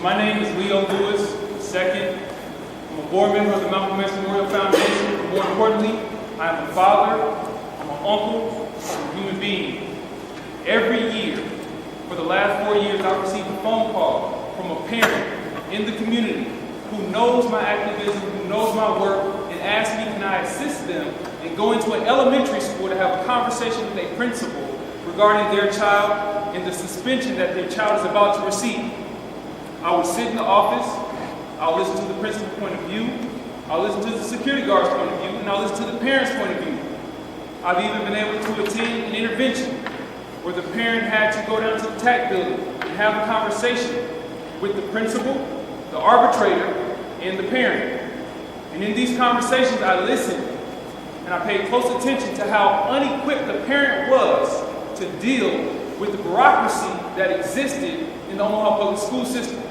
My name is Leo Lewis II. I'm a board member of the Malcolm X Memorial Foundation. But more importantly, I am a father, I'm an uncle, I'm a human being. Every year, for the last 4 years, I've received a phone call from a parent in the community who knows my activism, who knows my work, and asks me can I assist them in going to an elementary school to have a conversation with a principal regarding their child and the suspension that their child is about to receive. I will sit in the office, I'll listen to the principal's point of view, I'll listen to the security guard's point of view, and I'll listen to the parent's point of view. I've even been able to attend an intervention where the parent had to go down to the TAC building and have a conversation with the principal, the arbitrator, and the parent. And in these conversations, I listened and I paid close attention to how unequipped the parent was to deal with the bureaucracy that existed in the Omaha public school system.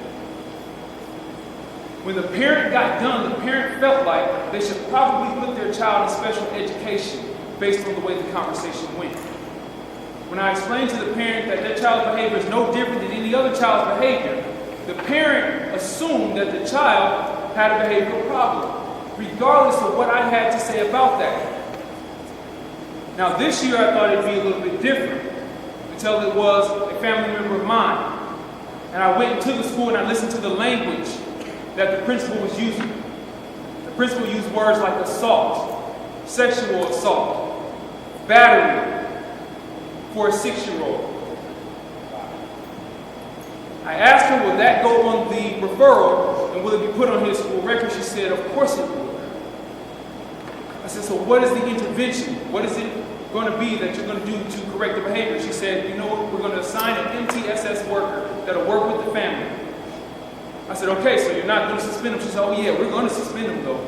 When the parent got done, the parent felt like they should probably put their child in special education based on the way the conversation went. When I explained to the parent that their child's behavior is no different than any other child's behavior, the parent assumed that the child had a behavioral problem, regardless of what I had to say about that. Now this year I thought it'd be a little bit different until it was a family member of mine. And I went into the school and I listened to the language that the principal was using. The principal used words like assault, sexual assault, battery for a 6-year-old. I asked her, will that go on the referral and will it be put on his school record? She said, of course it will. I said, so what is the intervention? What is it going to be that you're going to do to correct the behavior? She said, you know what, we're going to assign an MTSS worker that'll work with the family. I said, okay, so you're not going to suspend him? She said, oh yeah, we're going to suspend him though.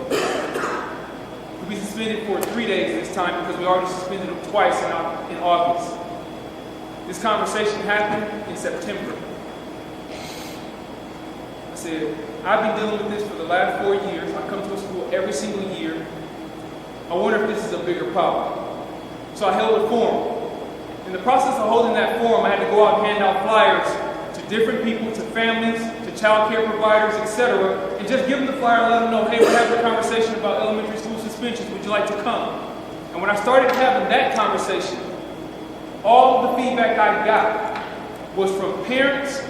He'll be suspended for 3 days this time because we already suspended him twice in August. This conversation happened in September. I said, I've been dealing with this for the last 4 years. I come to a school every single year. I wonder if this is a bigger problem. So I held a forum. In the process of holding that forum, I had to go out and hand out flyers to different people, to families, to child care providers, etc., and just give them the flyer and let them know, hey, we're having a conversation about elementary school suspensions. Would you like to come? And when I started having that conversation, all the feedback I got was from parents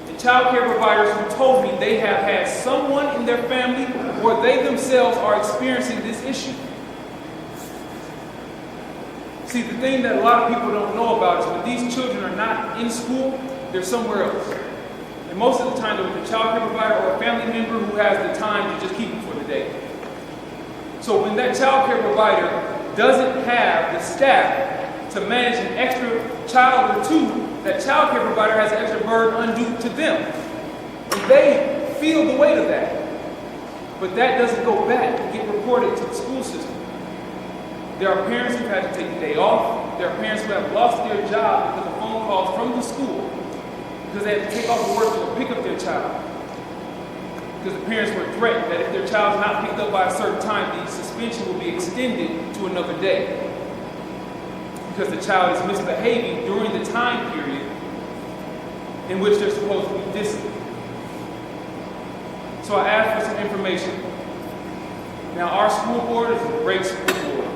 and child care providers who told me they have had someone in their family or they themselves are experiencing this issue. See, the thing that a lot of people don't know about is when these children are not in school, they're somewhere else. And most of the time, they're with a child care provider or a family member who has the time to just keep them for the day. So when that child care provider doesn't have the staff to manage an extra child or two, that child care provider has an extra burden undue to them. And they feel the weight of that. But that doesn't go back and get reported to the school system. There are parents who have to take the day off. There are parents who have lost their job because of phone calls from the school because they had to take off of work to go pick up their child. Because the parents were threatened that if their child is not picked up by a certain time, the suspension will be extended to another day. Because the child is misbehaving during the time period in which they're supposed to be disciplined. So I asked for some information. Now our school board is a great school board.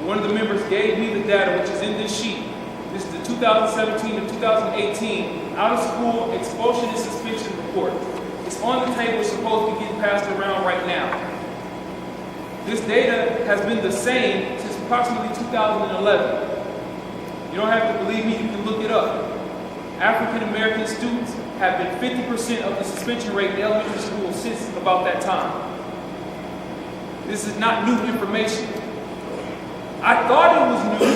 One of the members gave me the data, which is in this sheet. This is the 2017 to 2018 out-of-school expulsion and suspension report. It's on the table, it's supposed to be getting passed around right now. This data has been the same since approximately 2011. You don't have to believe me, you can look it up. African American students have been 50% of the suspension rate in elementary school since about that time. This is not new information. I thought it was new,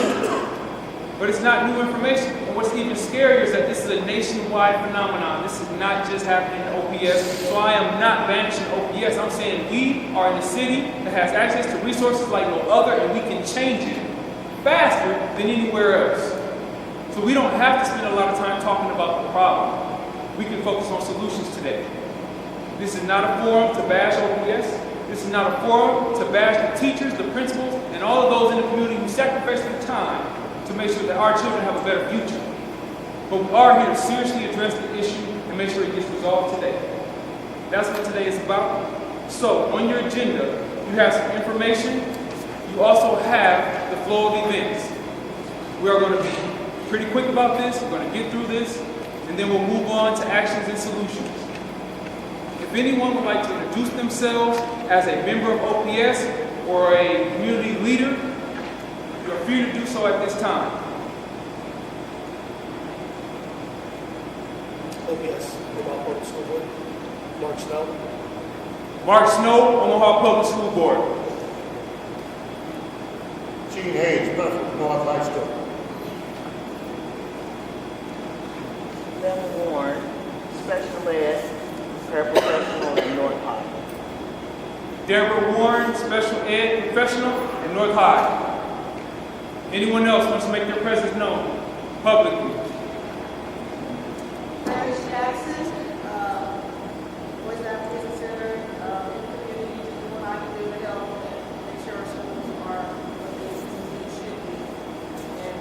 but it's not new information. And what's even scarier is that this is a nationwide phenomenon. This is not just happening in OPS. So I am not banishing OPS. I'm saying we are in a city that has access to resources like no other, and we can change it faster than anywhere else. So we don't have to spend a lot of time talking about the problem. We can focus on solutions today. This is not a forum to bash OPS. This is not a forum to bash the teachers, the principals, and all of those in the community who sacrifice their time to make sure that our children have a better future. But we are here to seriously address the issue and make sure it gets resolved today. That's what today is about. So, on your agenda, you have some information. You also have the flow of events. We are going to be pretty quick about this. We're going to get through this, and then we'll move on to actions and solutions. If anyone would like to introduce themselves as a member of OPS or a community leader, you are free to do so at this time. OPS, Omaha Public School Board. Mark Snow. Mark Snow, Omaha Public School Board. Gene Hayes, Bedford North High School. Deborah Warren, Special Ed, Paraprofessional at North High. Deborah Warren, Special Ed Professional at North High. Anyone else wants to make their presence known publicly? Travis Jackson, Boys Advocacy Center, in the community, doing what I can do to help and make sure our schools are what they should be. And,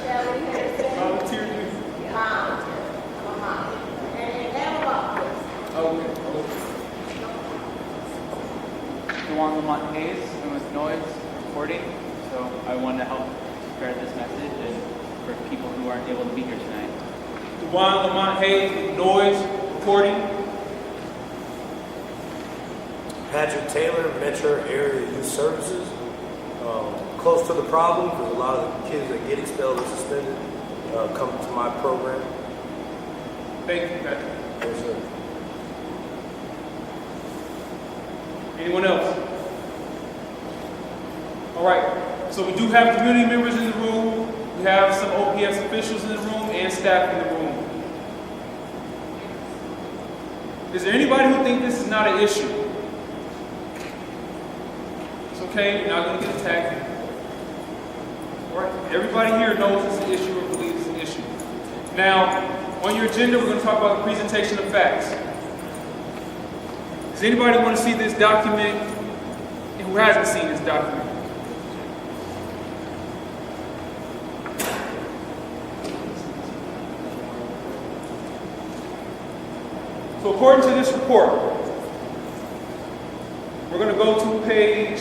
Shelley Harrison. Volunteer duty. I'm a mom. And Emma, please. Okay. Juan Lamont Hayes, I'm with Noise Reporting, so I want to help spread this message and for people who aren't able to be here tonight. Juan Lamont Hayes with Noise Reporting. Patrick Taylor, Metro Area Youth Services. Close to the problem because a lot of the kids that get expelled or suspended come to my program. Thank you, Patrick. Yes, sir. Anyone else? All right. So we do have community members in the room. We have some OPS officials in the room and staff in the room. Is there anybody who thinks this is not an issue? It's okay. You're not going to get attacked. All right. Everybody here knows it's an issue or believes it's an issue. Now, on your agenda, we're going to talk about the presentation of facts. Does anybody want to see this document? And who hasn't seen this document? So according to this report, we're going to go to page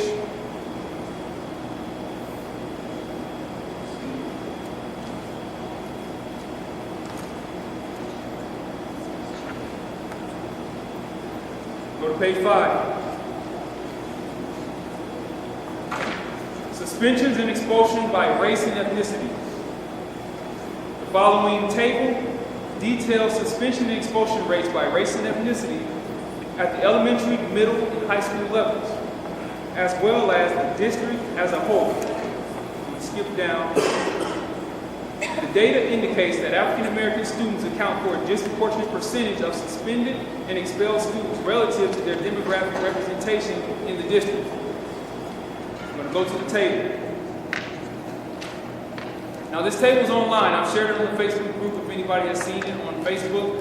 5. Suspensions and expulsion by race and ethnicity. The following table details suspension and expulsion rates by race and ethnicity at the elementary, middle, and high school levels, as well as the district as a whole. We skip down. The data indicates that African American students account for a disproportionate percentage of suspended and expelled students relative to their demographic representation in the district. I'm going to go to the table. Now this table is online. I've shared it on the Facebook group if anybody has seen it on Facebook.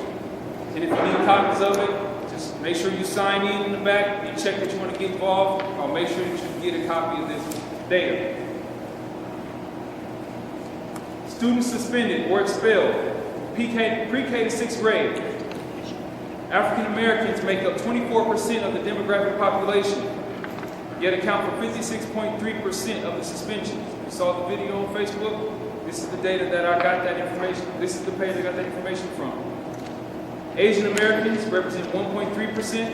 And if you need copies of it, just make sure you sign in the back and check that you want to get involved. I'll make sure that you get a copy of this data. Students suspended or expelled, pre-K to 6th grade. African Americans make up 24% of the demographic population, yet account for 56.3% of the suspensions. You saw the video on Facebook. This is the data that I got that information. This is the page I got that information from. Asian Americans represent 1.3%,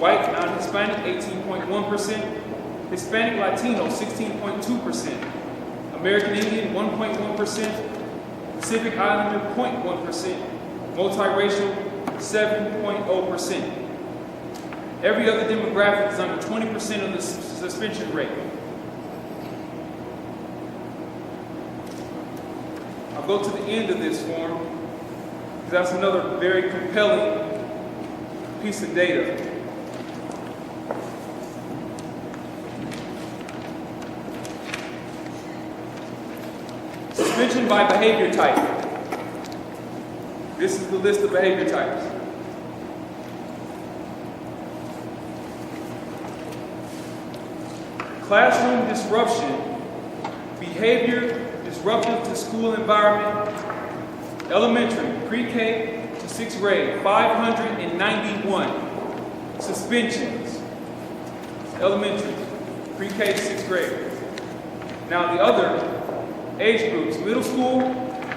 white non-Hispanic 18.1%, Hispanic Latino 16.2%. American Indian, 1.1%, Pacific Islander, 0.1%, multiracial, 7.0%. Every other demographic is under 20% of the suspension rate. I'll go to the end of this form, because that's another very compelling piece of data. Suspension by behavior type. This is the list of behavior types. Classroom disruption, behavior disruptive to school environment, Elementary, pre-K to 6th grade, 591 suspensions. Elementary, pre-K to 6th grade. Now the other age groups, middle school,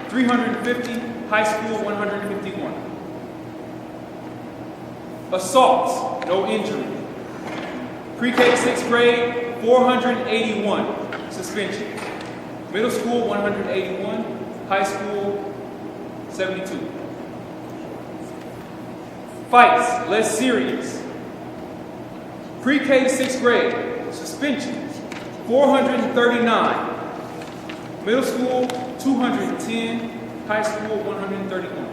350, high school, 151. Assaults, no injury. Pre-K to 6th grade, 481 suspensions. Middle school, 181. High school, 72. Fights, less serious. Pre-K to 6th grade, suspensions, 439. Middle school, 210. High school, 131.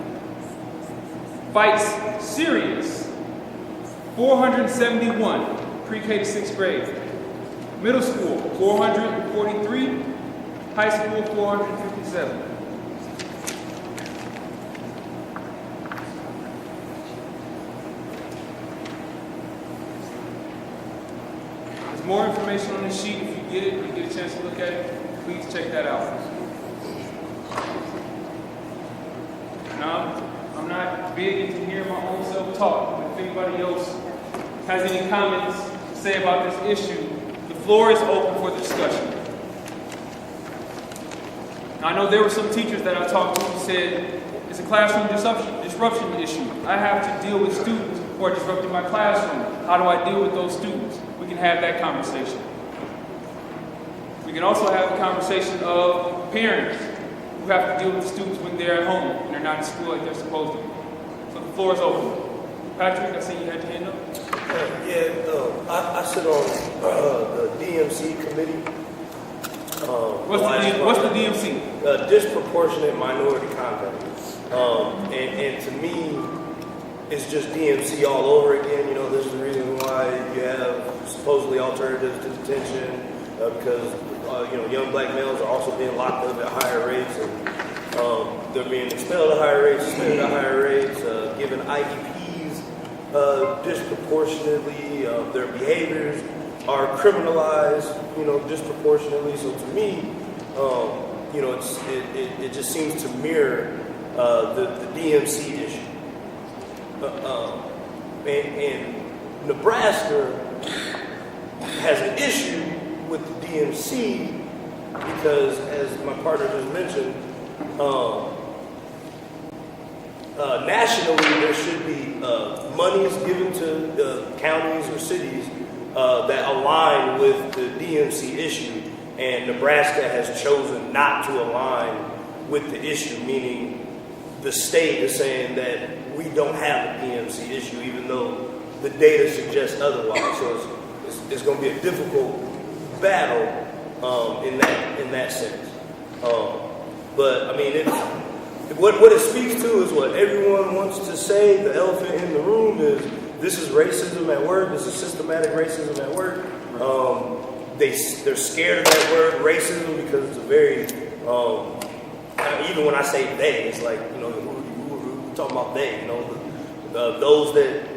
Fights, serious, 471. Pre-K to 6th grade. Middle school, 443. High school, 457. There's more information on this sheet. If you get it, you get a chance to look at it, please check that out. Now, I'm not big into hearing my own self-talk, but if anybody else has any comments to say about this issue, the floor is open for discussion. Now, I know there were some teachers that I talked to who said, it's a classroom disruption issue. I have to deal with students who are disrupting my classroom. How do I deal with those students? We can have that conversation. We can also have a conversation of parents who have to deal with students when they're at home and they're not in school like they're supposed to be. So the floor is open. Patrick, I see you had your hand up. I sit on the DMC committee. What's the DMC? Disproportionate minority conduct. And to me, it's just DMC all over again. You know, this is the reason why you have supposedly alternatives to detention, because young black males are also being locked up at higher rates, and they're being expelled at higher rates, suspended at higher rates, given IEPs disproportionately. Their behaviors are criminalized, disproportionately. So to me, it just seems to mirror the DMC issue. And Nebraska has an issue with the DMC because, as my partner just mentioned, nationally there should be monies given to counties or cities that align with the DMC issue, and Nebraska has chosen not to align with the issue, meaning the state is saying that we don't have a DMC issue, even though the data suggests otherwise. So it's going to be a difficult battle in that sense. But I mean, what it speaks to is what everyone wants to say. The elephant in the room is this is racism at work. This is systematic racism at work. They're scared of that word racism because it's a very even when I say they, it's like who are talking about they? Those that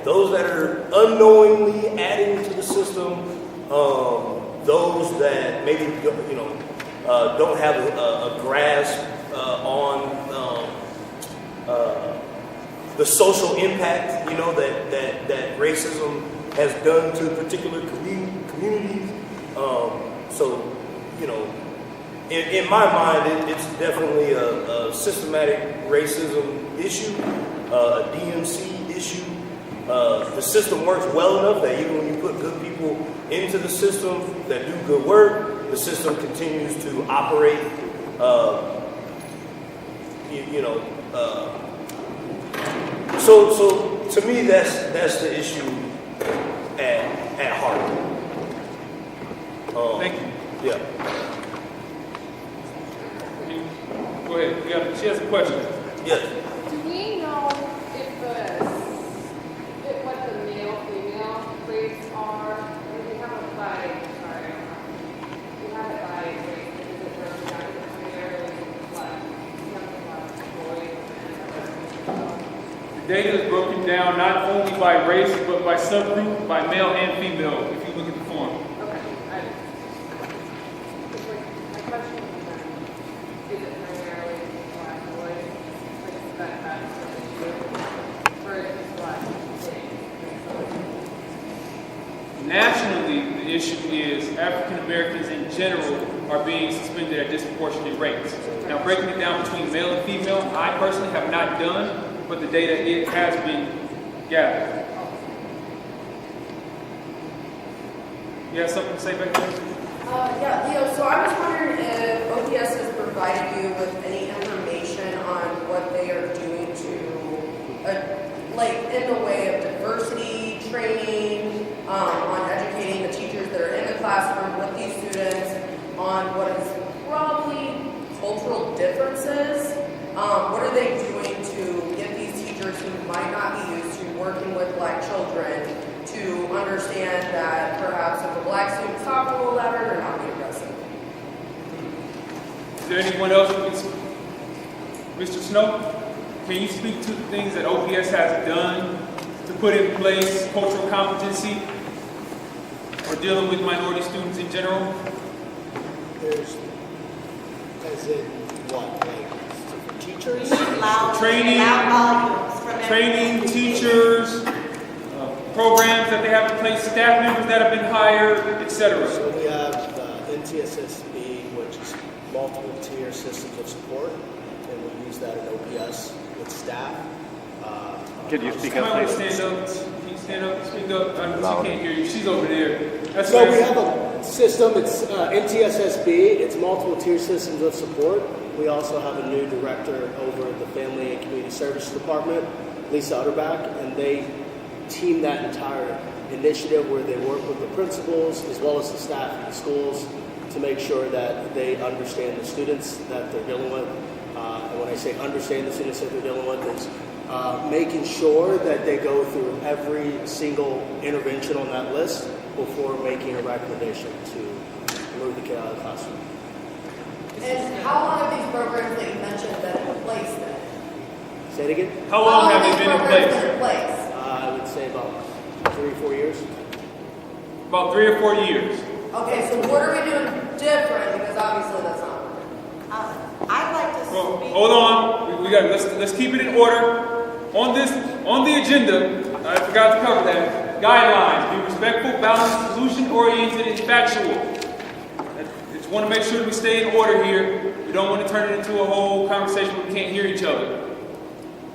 those that are unknowingly adding to the system. Those that maybe don't have a grasp on the social impact that racism has done to particular communities. In my mind, it's definitely a systematic racism issue, a DMC issue. The system works well enough that even when you put good people into the system that do good work, the system continues to operate. So to me, that's the issue at heart. Thank you. Yeah. Go ahead. She has a question. Yes. Do we know if what the male-female rates are? We have it by race. Is it broken down into primarily boys and The data is broken down not only by race, but by subgroup, by male and female, if you look at the form. okay. My question is it nationally, the issue is African Americans in general are being suspended at disproportionate rates. Now, breaking it down between male and female, I personally have not done, but the data it has been gathered. You have something to say back there? Yeah, Leo, so I was wondering if OPS has provided you with any information on what they are doing to, like, in the way of diversity training, on educating the teachers that are in the classroom with these students, on what is probably cultural differences. What are they doing to get these teachers who might not be used to working with Black children to understand that perhaps if a Black student's talking a little louder, they're not being aggressive? Is there anyone else who can speak? Mr. Snow, can you speak to the things that OPS has done to put in place cultural competency or dealing with minority students in general? There's, as in what, like teachers? Training teachers, programs that they have in place, staff members that have been hired, etc. So we have NTSSB, which is multiple tier systems of support, and we use that in OPS with staff. Can you speak You up, might want to please? stand up. Can you stand up and speak up? She can't hear you. She's over there. That's So right. we have a system, it's NTSSB, it's multiple tier systems of support. We also have a new director over the Family and Community Services Department, Lisa Utterback, and they team that entire initiative where they work with the principals as well as the staff in the schools to make sure that they understand the students that they're dealing with. And when I say understand the students that they're dealing with, it's making sure that they go through every single intervention on that list before making a recommendation to move the kid out of the classroom. And how long have these programs that you mentioned been in place then? Say it again? How long have they been in place? Been in place? I would say about 3 or 4 years. About 3 or 4 years. Okay, so what are we doing different? Because obviously that's not working. I'd like to Well, speak. hold on. We got. Let's keep it in order. On the agenda, I forgot to cover that. Guidelines: be respectful, balanced, solution-oriented, and factual. Just want to make sure we stay in order here. We don't want to turn it into a whole conversation where we can't hear each other.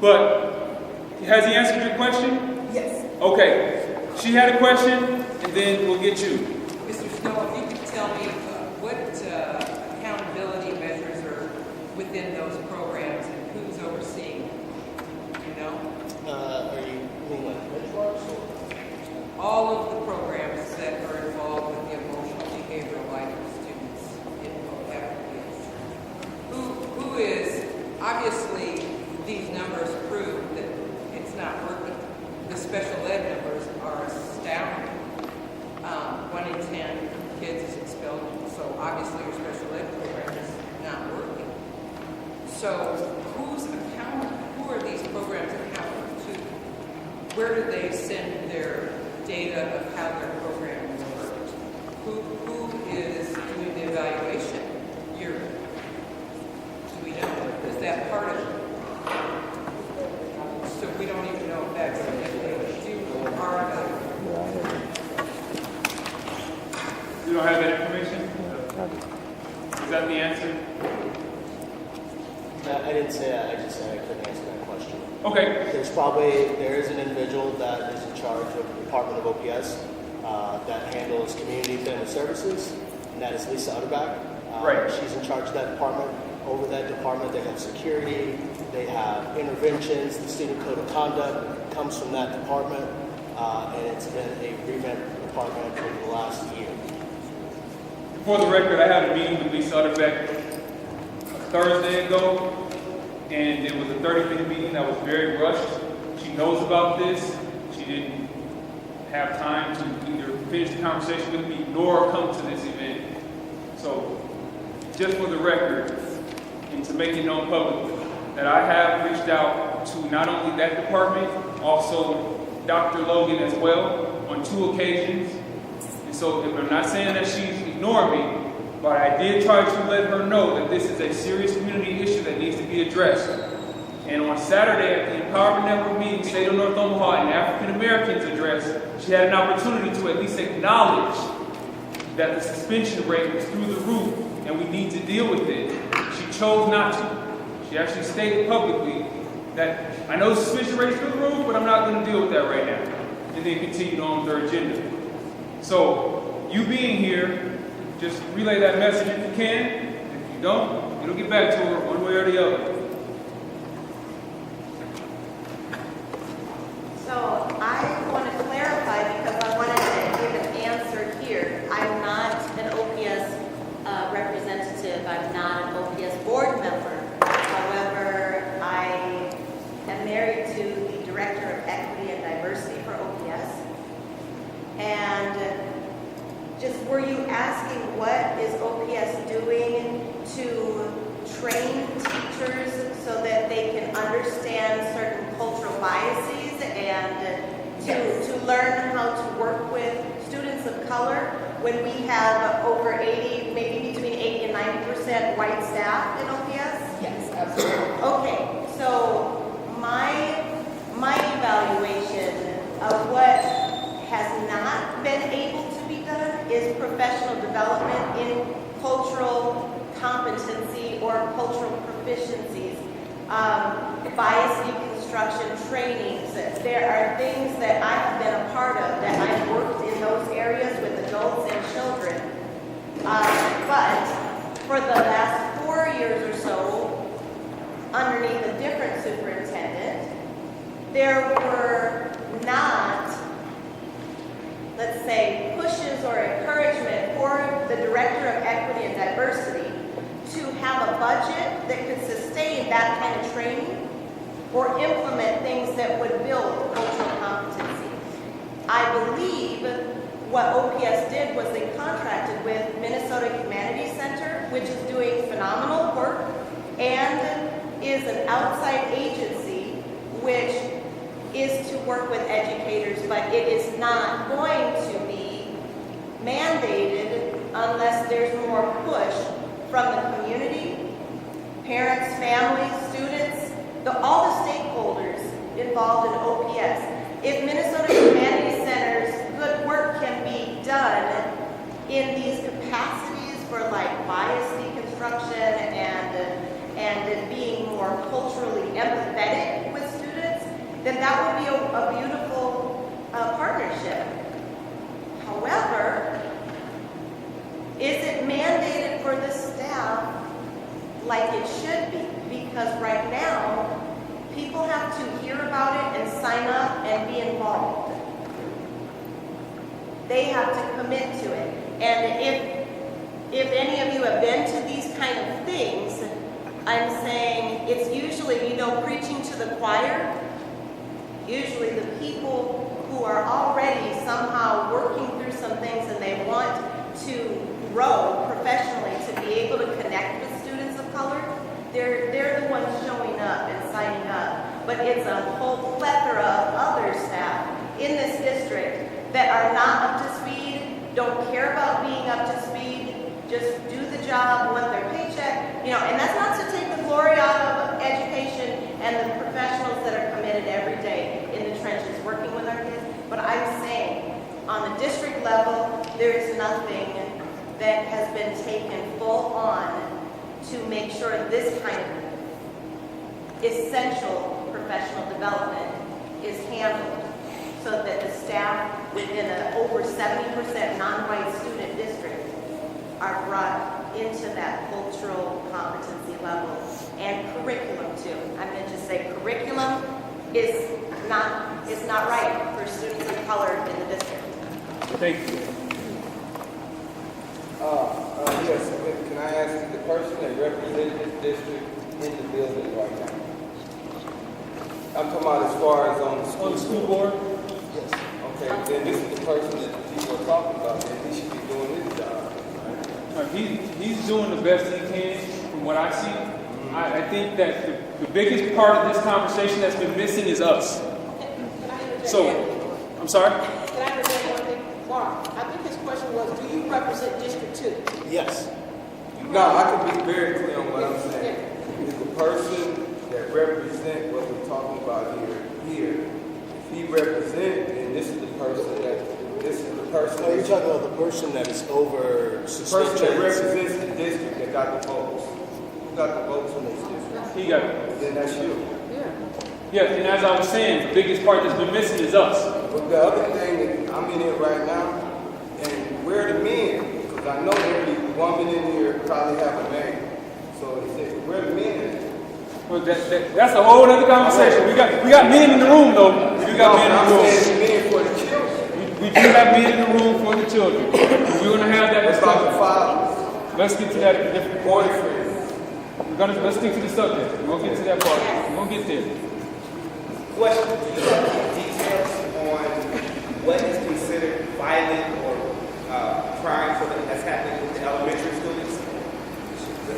But has he answered your question? Yes. Okay. She had a question, and then we'll get you. Mr. Snow, if you could tell me what accountability measures are within those programs and who's overseeing, you know? Are you mean like benchmarks or? All of the programs that are involved with the emotional behavioral life of students in FBS. Who is, obviously, these numbers prove that it's not working. The special ed numbers are astounding. 1 in 10 kids is expelled, so obviously your special ed program is not working. So who's accountable? Who are these programs accountable to? Where do they send their data of how their program worked? Who is doing the evaluation yearly? Do we know? Is that part of it? So we don't even know if that's if they do our evaluation. You don't have that information? Is that the answer? I didn't say that, I just said I couldn't answer that question. Okay. There is an individual that is in charge of the Department of OPS that handles community family services, and that is Lisa Utterback. Right. She's in charge of that department. Over that department, they have security, they have interventions, the student code of conduct comes from that department, and it's been a revamped department over the last year. For the record, I had a meeting with Lisa Utterback Thursday ago, and it was a 30-minute meeting that was very rushed. She knows about this. She didn't have time to either finish the conversation with me nor come to this event. So, just for the record, and to make it known publicly, that I have reached out to not only that department, also Dr. Logan as well, on 2 occasions. And so I'm not saying that she's ignoring me, but I did try to let her know that this is a serious community issue that needs to be addressed. And on Saturday at the Empowerment Network meeting, State of North Omaha and African Americans address, she had an opportunity to at least acknowledge that the suspension rate was through the roof and we need to deal with it. She chose not to. She actually stated publicly that I know the suspension rate is through the roof, but I'm not going to deal with that right now. And then continued on with her agenda. So, you being here, just relay that message if you can. If you don't, it'll get back to her one way or the other. So I want to clarify because I wanted to give an answer here. I'm not an OPS representative. I'm not an OPS board member. However, I am married to the Director of Equity and Diversity for OPS. And just were you asking what is OPS doing to train teachers so that they can understand certain cultural biases and to learn how to work with students of color when we have over 80, maybe between 80 and 90% white staff in OPS? Yes, absolutely. Okay, so my evaluation of what has not been able to be done is professional development in cultural competency or cultural proficiencies, bias deconstruction trainings. There are things that I have been a part of that I've worked in those areas with adults and children. But for the last 4 years or so, underneath a different superintendent, there were not, let's say, pushes or encouragement for the Director of Equity and Diversity to have a budget that could sustain that kind of training or implement things that would build cultural competency. I believe what OPS did was they contracted with Minnesota Humanities Center, which is doing phenomenal work and is an outside agency which is to work with educators, but it is not going to be mandated unless there's more push from the community, parents, families, students, all the stakeholders involved in OPS. If Minnesota Humanities Center's good work can be done in these capacities for like bias deconstruction and being more culturally empathetic with students, then that would be a beautiful partnership. However, is it mandated for the staff like it should be? Because right now, people have to hear about it and sign up and be involved. They have to commit to it. And if any of you have been to these kind of things, I'm saying it's usually, preaching to the choir. Usually the people who are already somehow working through some things and they want to grow professionally to be able to connect with students of color, they're the ones showing up and signing up. But it's a whole plethora of other staff in this district that are not up to speed, don't care about being up to speed, just do the job, want their paycheck, and that's not to take the glory out of education and the professionals that are committed every day in the trenches working with our kids. But I'm saying, on the district level, there is nothing that has been taken full on to make sure this kind of essential professional development is handled so that the staff within an over 70% non-white student district are brought into that cultural competency level and curriculum too. I'm going to just say curriculum is not right for students of color in the district. Thank you. Yes, can I ask the person that represents this district in the building right now? I'm talking about as far as on the school, school board? Yes. Okay, then this is the person that the people are talking about, and he should be doing his job, right? He's doing the best he can from what I see. Mm-hmm. I think that the biggest part of this conversation that's been missing is us. So, I'm sorry? Can I interject one thing? Mark, I think his question was, do you represent District 2? Yes. No, I can be very clear on what I'm saying. Is the person that represents what we're talking about here, if he represents, then this is the this is the person. Oh, you're talking about the person that is over The person suspension. that represents the district that got the votes. Who got the votes in this district? He got it. Then that's you. Yeah, and as I was saying, the biggest part that's been missing is us. But the other thing that I'm in here right now, and where the men, because I know every woman in here probably have a man. So he said, where the men? Well, that's a whole other conversation. We got men in the room though. We got men in the room. I'm saying men for the children. We do have men in the room for the children. We're gonna have that What about the discussion. fathers? Let's get to that at a different point. Boyfriends. Let's stick to the subject. We're gonna get to that part. We're gonna get there. Question, do you have any details on what is considered violent or crime that's happening with the elementary students?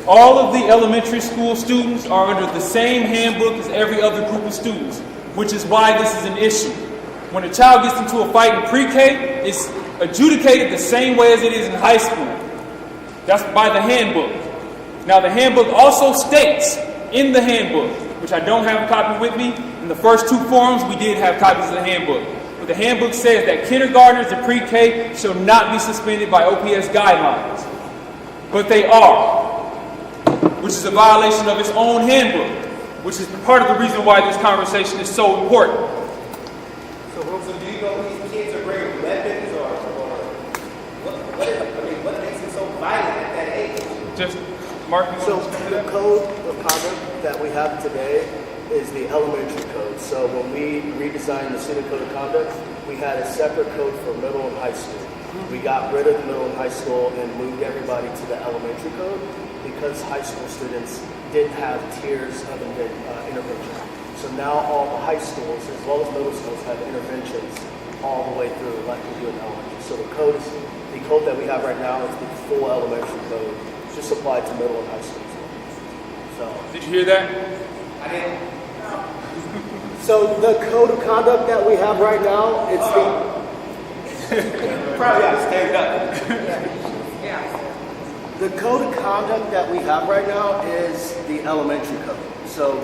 All of the elementary school students are under the same handbook as every other group of students, which is why this is an issue. When a child gets into a fight in pre-K, it's adjudicated the same way as it is in high school. That's by the handbook. Now, the handbook also states in the handbook, which I don't have a copy with me, in the first two forums we did have copies of the handbook. But the handbook says that kindergartners and pre-K shall not be suspended by OPS guidelines. But they are, which is a violation of its own handbook, which is part of the reason why this conversation is so important. So do you know these kids are bringing weapons or what makes it so violent at that age? Just, Mark, you So want to the code of conduct that we have today is the elementary code. So when we redesigned the student code of conduct, we had a separate code for middle and high school. We got rid of the middle and high school and moved everybody to the elementary code because high school students didn't have tiers of intervention. So now all the high schools as well as middle schools have interventions all the way through like we do in elementary. So the code that we have right now is the full elementary code. It's just applied to middle and high school. So Did you hear that? I didn't. So the code of conduct that we have right now, it's Probably got to stand up. the code of conduct that we have right now is the elementary code. So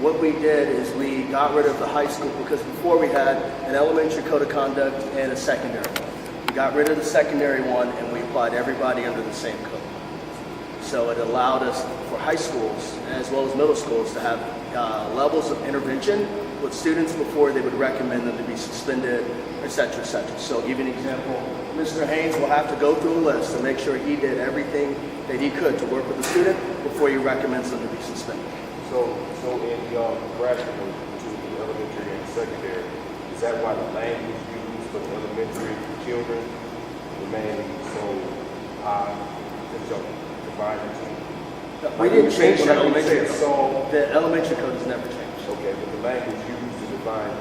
what we did is we got rid of the high school because before we had an elementary code of conduct and a secondary one. We got rid of the secondary one and we applied everybody under the same code. So it allowed us for high schools as well as middle schools to have levels of intervention with students before they would recommend them to be suspended, et cetera, et cetera. So I'll give you an example. Mr. Haynes will have to go through a list to make sure he did everything that he could to work with the student before he recommends them to be suspended. So in your Nebraska to the elementary and secondary, is that why the language used for the elementary children remains so high that y'all divide it to? We didn't change the elementary code. code. The elementary code has never changed. Okay, but the language used to define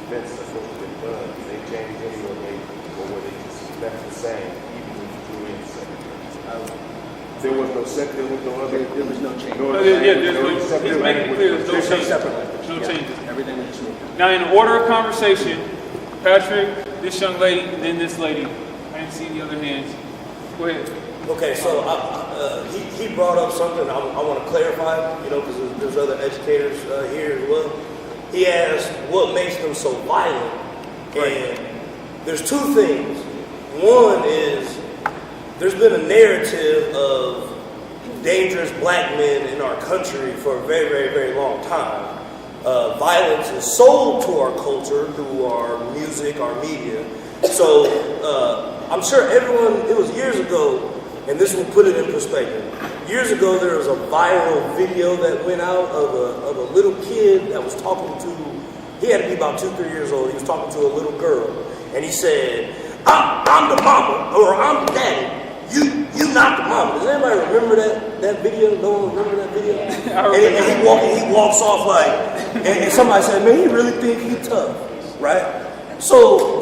events that's supposed to be done, did they change any or were they just left the same even when you drew in secondary? There was no second, there was no other. There was no change. He's making it clear there's no change. No changes. Everything was just moved. Now, in order of conversation, Patrick, this young lady, and then this lady. I didn't see the other hands. Go ahead. Okay, so he brought up something I want to clarify, because there's other educators here as well. He asked what makes them so violent, and there's two things. One is there's been a narrative of dangerous black men in our country for a very, very, very long time. Violence is sold to our culture through our music, our media. So I'm sure everyone, it was years ago, and this will put it in perspective. Years ago, there was a viral video that went out of a little kid that was talking to, he had to be about 2-3 years old. He was talking to a little girl, and he said, I'm the mama, or I'm the daddy. You not the mama. Does anybody remember that video? No one remember that video? And he walks off like, and somebody said, man, he really think he tough, right? So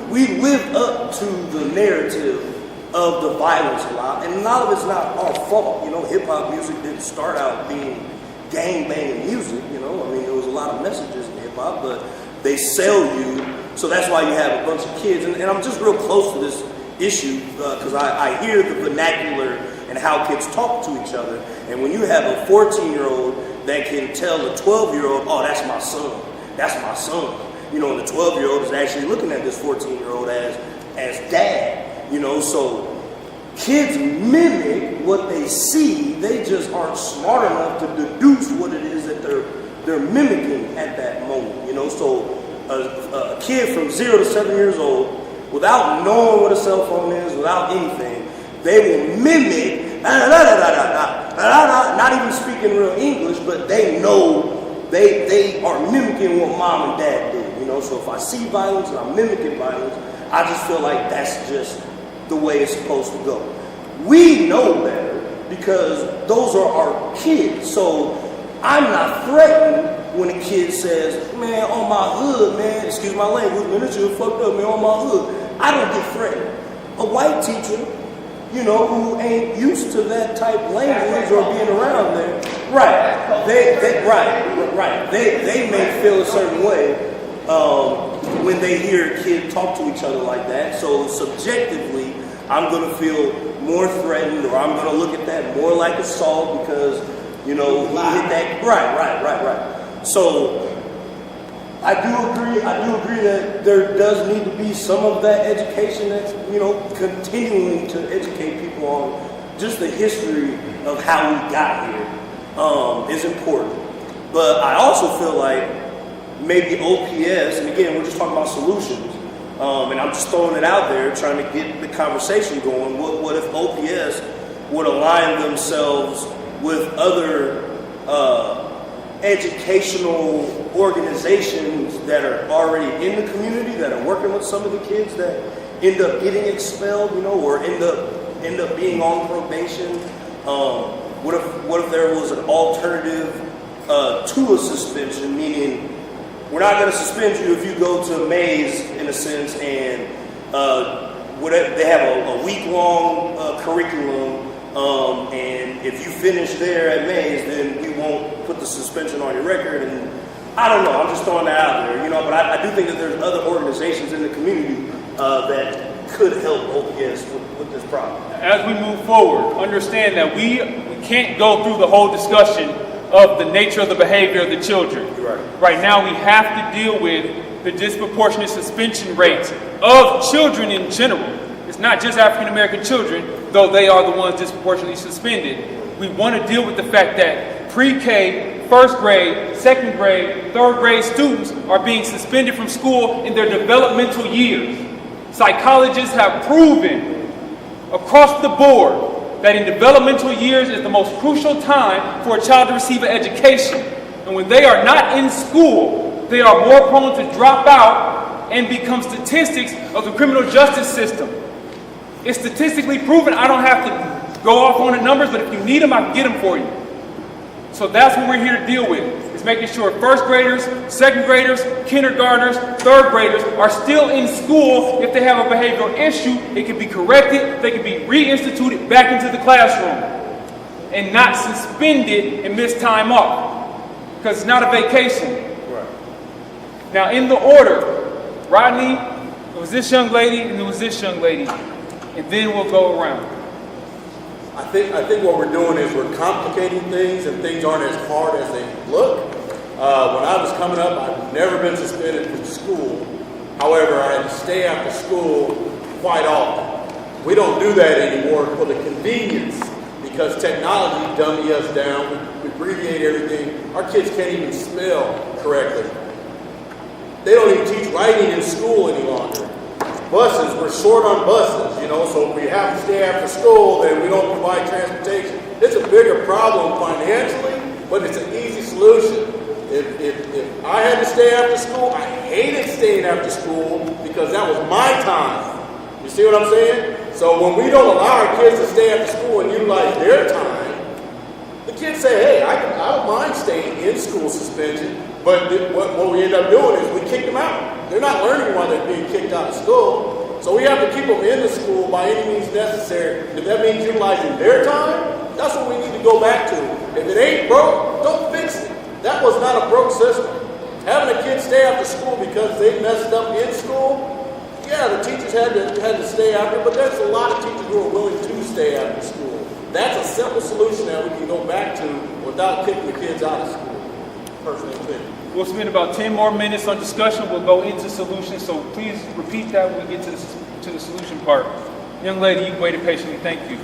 we live up to the narrative of the violence a lot, and a lot of it's not our fault. Hip-hop music didn't start out being gang-banging music, I mean, there was a lot of messages in hip-hop, but they sell you, so that's why you have a bunch of kids, and I'm just real close to this issue, because I hear the vernacular and how kids talk to each other, and when you have a 14-year-old that can tell a 12-year-old, oh, that's my son, you know, and the 12-year-old is actually looking at this 14-year-old as dad, you know, so kids mimic what they see, they just aren't smart enough to deduce what it is that they're mimicking at that moment, you know, so a kid from 0 to 7 years old, without knowing what a cell phone is, without anything, they will mimic, not even speaking real English, but they know they are mimicking what mom and dad did, you know, so if I see violence and I'm mimicking violence, I just feel like that's just the way it's supposed to go. We know better because those are our kids, so I'm not threatened when a kid says, man, on my hood, man, excuse my language, man, this shit fucked up, man, on my hood. I don't get threatened. A white teacher, you know, who ain't used to that type of language or being around there, right? They may feel a certain way when they hear a kid talk to each other like that. So subjectively, I'm gonna feel more threatened, or I'm gonna look at that more like assault because, you know, he hit that. Right. So I do agree that there does need to be some of that education that's, you know, continuing to educate people on just the history of how we got here is important. But I also feel like maybe OPS, and again, we're just talking about solutions, and I'm just throwing it out there, trying to get the conversation going. What if OPS would align themselves with other educational organizations that are already in the community, that are working with some of the kids that end up getting expelled, you know, or end up being on probation? What if there was an alternative to a suspension, meaning we're not going to suspend you if you go to Mays, in a sense, and they have a week-long curriculum, and if you finish there at Mays, then we won't put the suspension on your record. And I don't know, I'm just throwing that out there, you know, but I do think that there's other organizations in the community that could help OPS with this problem. As we move forward, understand that we can't go through the whole discussion of the nature of the behavior of the children. Right now, we have to deal with the disproportionate suspension rates of children in general. It's not just African American children, though they are the ones disproportionately suspended. We want to deal with the fact that pre-K, first grade, second grade, third grade students are being suspended from school in their developmental years. Psychologists have proven across the board that in developmental years is the most crucial time for a child to receive an education. And when they are not in school, they are more prone to drop out and become statistics of the criminal justice system. It's statistically proven. I don't have to go off on the numbers, but if you need them, I can get them for you. So that's what we're here to deal with, is making sure first graders, second graders, kindergartners, third graders are still in school. If they have a behavioral issue, it can be corrected, they can be reinstituted back into the classroom and not suspended and miss time off, because it's not a vacation. Right. Now in the order, Rodney, it was this young lady and it was this young lady, and then we'll go around. I think what we're doing is we're complicating things, and things aren't as hard as they look. When I was coming up, I've never been suspended from school. However, I had to stay after school quite often. We don't do that anymore for the convenience, because technology dummies us down. We abbreviate everything. Our kids can't even spell correctly. They don't even teach writing in school any longer. Buses, we're short on buses, you know, so if we have to stay after school, then we don't provide transportation. It's a bigger problem financially, but it's an easy solution. If I had to stay after school, I hated staying after school because that was my time. You see what I'm saying? So when we don't allow our kids to stay after school and utilize their time, the kids say, hey, I don't mind staying in school suspension, but what we end up doing is we kick them out. They're not learning while they're being kicked out of school. So we have to keep them in the school by any means necessary. If that means utilizing their time, that's what we need to go back to. If it ain't broke, don't fix it. That was not a broke system. Having a kid stay after school because they messed up in school, yeah, the teachers had to stay after, but there's a lot of teachers who are willing to stay after school. That's a simple solution that we can go back to without kicking the kids out of school. person intended. We'll spend about 10 more minutes on discussion. We'll go into solutions, so please repeat that when we get to the solution part. Young lady, you've waited patiently. Thank you.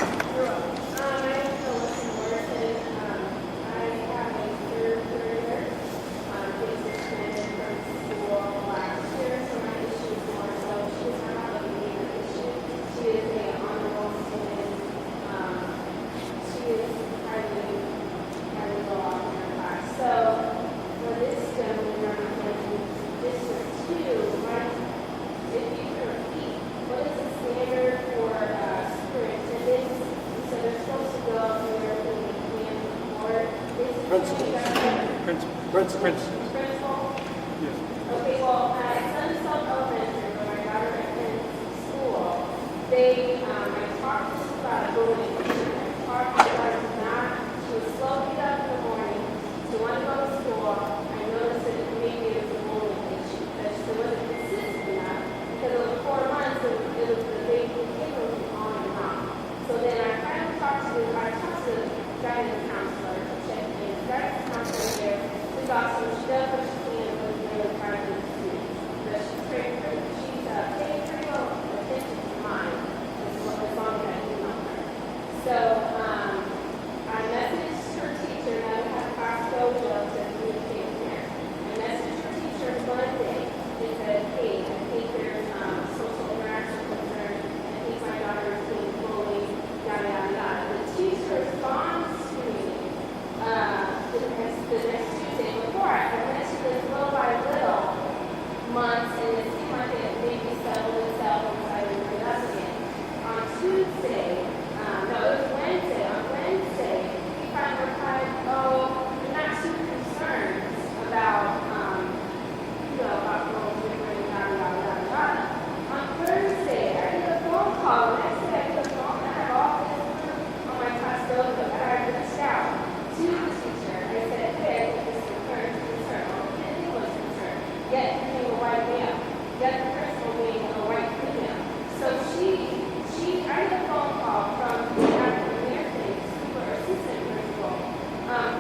Principal. Yes. Okay, well, my son's self-elementary, when my daughter attends school, I talked to her about bullying. I talked to her about she was slow to get up in the morning, she wanted to go to school. I noticed that maybe it was a bullying issue, that she wasn't consistent enough, because over 4 months, it was the behavior was on and off. So then I finally talked to the guidance counselor, to check in. The guidance counselor there, she's awesome. She does what she can with really trying to do students. But she's paid pretty well attention to mine as long as I do know her. So I messaged her teacher, and I don't have class dojo to communicate with her. I messaged her teacher Monday and said, hey, I think there's social interaction concern. I think my daughter is being bullied, yada, yada, yada. The teacher responds to me the next Tuesday before I mentioned this little by little months, and it seemed like it maybe settled itself once I would bring it up again. On Tuesday, no, it was Wednesday. On Wednesday, he finally replied, oh, I'm not too concerned about, about girls different, yada, yada, yada, yada. On Thursday, I get a phone call. The next day, I get a phone, and I have all this on my class dojo, and I reached out to the teacher. I said, hey, I think this is concern. Well, he didn't think it was concern. Yet, he became a white male. Yet, the principal being a white female. So I get a phone call from the African-American super assistant principal,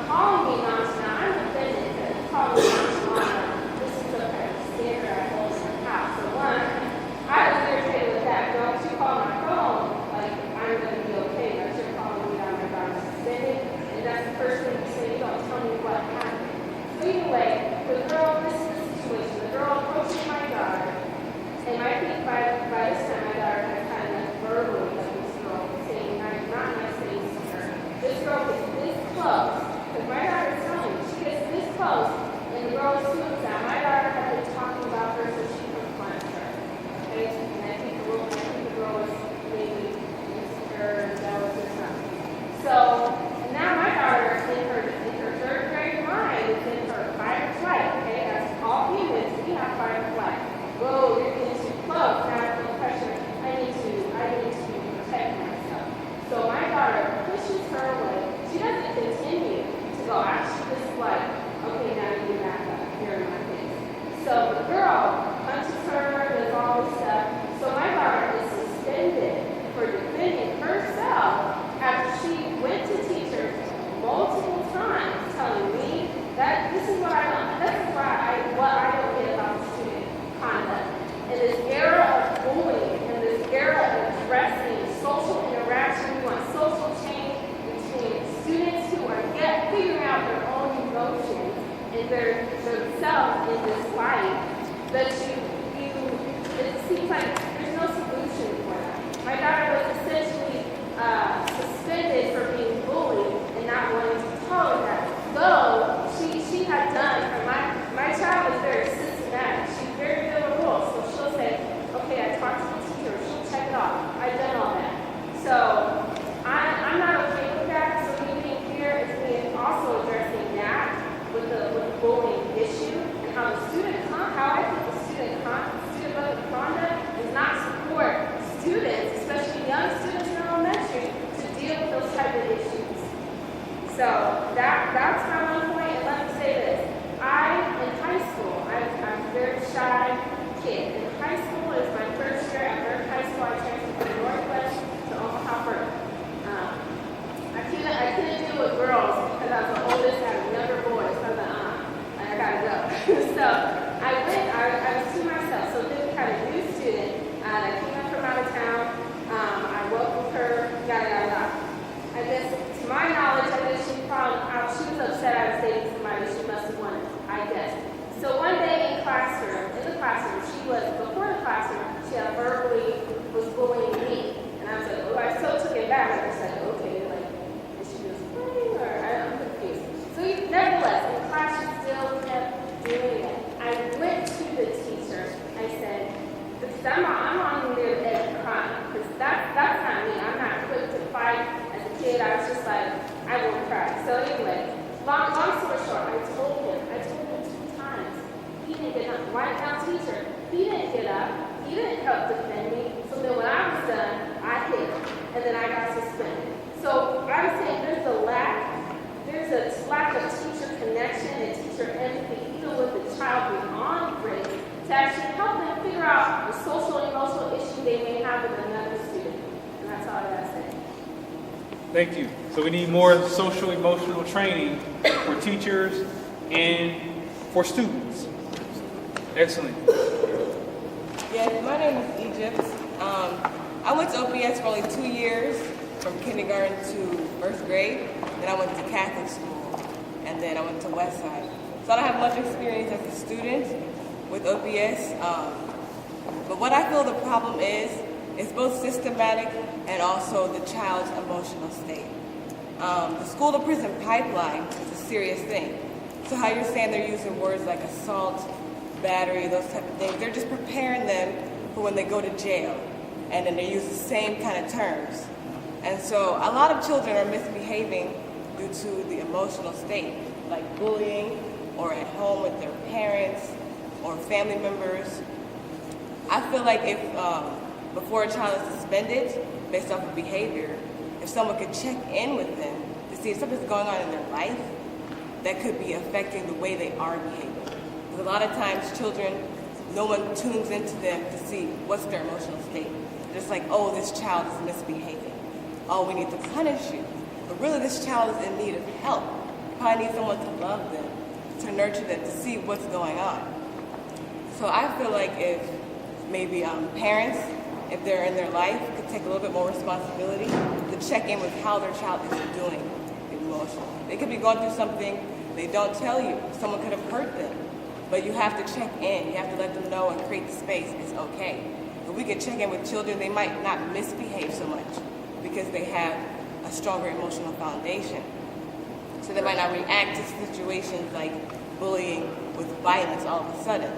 calling me nonchalant. I'm offended that he called me nonchalant. This is the kind of standard I hold in the house. So one, I was irritated with that. Don't you call my phone like I'm going to be okay, but you're calling me on my daughter's suspended. And that's the first thing you say. You don't tell me what happened. So anyway, the girl, this is the situation. The girl approaches my daughter, and I think by this time my daughter had kind of verbally let this girl saying not nice things to her. This girl gets this close, because my daughter is telling me, she gets this close, and the girl assumes that my daughter had been talking about her, so she confronts her. Okay? And I think the girl was maybe insecure, jealous or something. So now my daughter, in her third grade mind, is in her fight or flight. Okay, as all humans, we have fight or flight. Whoa, you're getting too close. Now I feel pressure. I need to protect myself. So my daughter pushes her away. She doesn't continue to go. Actually, just like, okay, now you back up. Here in my face. So the girl punches her, does all this stuff. So my daughter is suspended for defending herself after she went to teachers multiple times telling me that this is what I don't, this is what I don't get about student conduct. In this era of bullying, in this era of addressing social interaction, we want social change between students who are yet figuring out their own emotions and themselves in this life, that it seems like there's no solution for that. My daughter was essentially suspended for being bullied and not wanting to tolerate that. Though she had done, my child is very systematic. She's very good with rules. So she'll say, okay, I talked to the teacher. She'll check it off. I've done all that. So I'm not okay with that. So me being here is me also addressing that with the bullying issue and how the how I think the student conduct does not support students, especially So anyway, long story short, I told him 2 times. He didn't get up. Right now, teacher, he didn't get up. He didn't help defend me. So then when I was done, I hit him. And then I got suspended. So I'm saying there's a lack of teacher connection and teacher empathy, even with the child beyond grade, to actually help them figure out the social and emotional issue they may have with another student. And that's all I gotta say. Thank you. So we need more social emotional training for teachers and for students. Excellent. Yeah, my name is Egypt. I went to OPS for only 2 years, from kindergarten to first grade. Then I went to Catholic school, and then I went to Westside. So I don't have much experience as a student with OPS. But what I feel the problem is both systematic and also the child's emotional state. The school to prison pipeline is a serious thing. So how you're saying they're using words like assault, battery, those type of things, they're just preparing them for when they go to jail. And then they use the same kind of terms. And so a lot of children are misbehaving due to the emotional state, like bullying or at home with their parents or family members. I feel like if before a child is suspended based off of behavior, if someone could check in with them to see if something's going on in their life that could be affecting the way they are behaving. Because a lot of times children, no one tunes into them to see what's their emotional state. Just like, oh, this child is misbehaving. Oh, we need to punish you. But really, this child is in need of help. You probably need someone to love them, to nurture them, to see what's going on. So I feel like if maybe parents, if they're in their life, could take a little bit more responsibility to check in with how their child is doing emotionally. They could be going through something they don't tell you. Someone could have hurt them. But you have to check in. You have to let them know and create the space. It's okay. If we can check in with children, they might not misbehave so much because they have a stronger emotional foundation. So they might not react to situations like bullying with violence all of a sudden.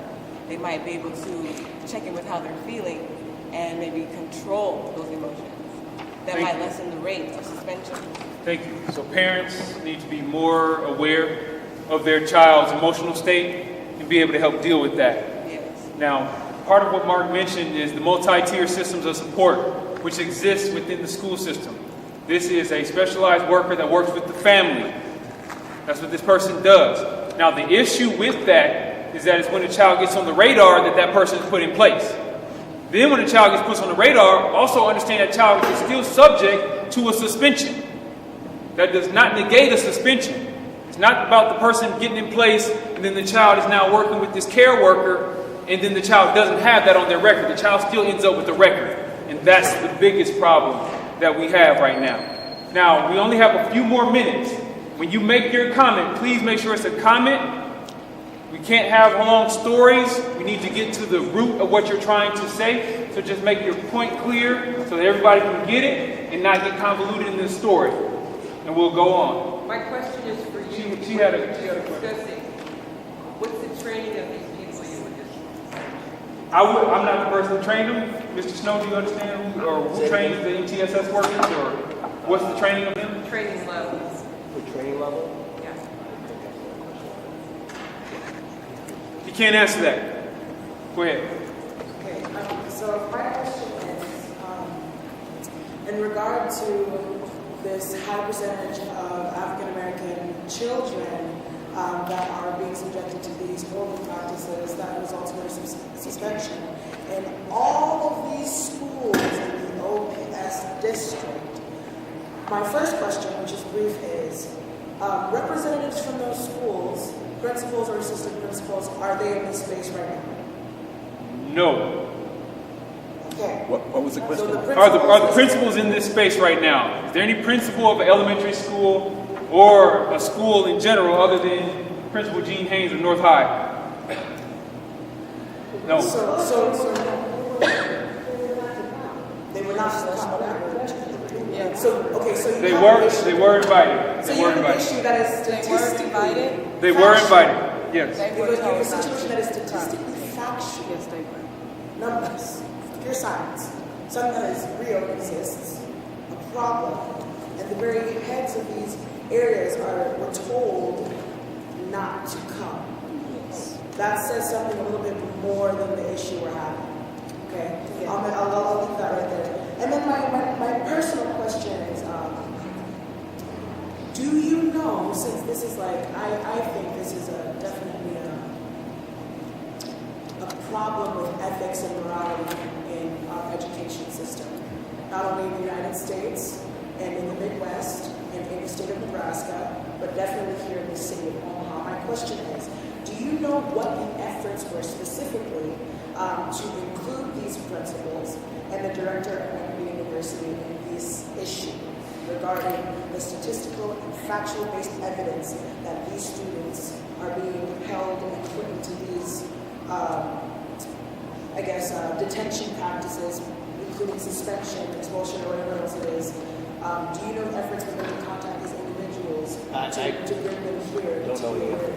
They might be able to check in with how they're feeling and maybe control those emotions. That might lessen the rate of suspension. Thank you. So parents need to be more aware of their child's emotional state and be able to help deal with that. Yes. Now, part of what Mark mentioned is the multi-tier systems of support which exists within the school system. This is a specialized worker that works with the family. That's what this person does. Now, the issue with that is that it's when a child gets on the radar that person is put in place. Then when a child gets put on the radar, also understand that child is still subject to a suspension. That does not negate a suspension. It's not about the person getting in place and then the child is now working with this care worker and then the child doesn't have that on their record. The child still ends up with the record. And that's the biggest problem that we have right now. Now, we only have a few more minutes. When you make your comment, please make sure it's a comment. We can't have long stories. We need to get to the root of what you're trying to say. So just make your point clear so that everybody can get it and not get convoluted in this story. And we'll go on. My question is for you. She had a question. What's the training of these people you were just? I'm not the person who trained them. Mr. Snow, do you understand who trains the MTSS workers, or what's the training of them? Training levels. The training level? Yeah. You can't answer that. Go ahead. Okay, so my question is, in regard to this high percentage of African American children that are being subjected to these horrible practices that result in their suspension, in all of these schools in the OPS district, my first question, which is brief, is representatives from those schools, principals or assistant principals, are they in this space right now? No. Okay. What was the question? So Are the principals in this space right now? Is there any principal of an elementary school or a school in general other than Principal Gene Haynes of North High? No. So they were not. Yeah. So okay. So They were invited. So They you were have an invited. issue that is statistically invited. They were invited. Yes. You have a situation that is statistically factual. Yes, they were. Numbers, pure science, something that is real exists, a problem, and the very heads of these areas were told not to come. That says something a little bit more than the issue we're having. Okay? I'll leave that right there. And then my personal question is, do you know, since this is like, I think this is definitely a problem with ethics and morality in our education system, not only in the United States and in the Midwest and in the state of Nebraska, but definitely here in the city of Omaha. My question is, do you know what the efforts were specifically to include these principals and the director of Equity University in this issue regarding the statistical and factual-based evidence that these students are being held and put into these, detention practices, including suspension, expulsion, or whatever else it is? Do you know efforts were made to contact these individuals to bring them here? Don't know either.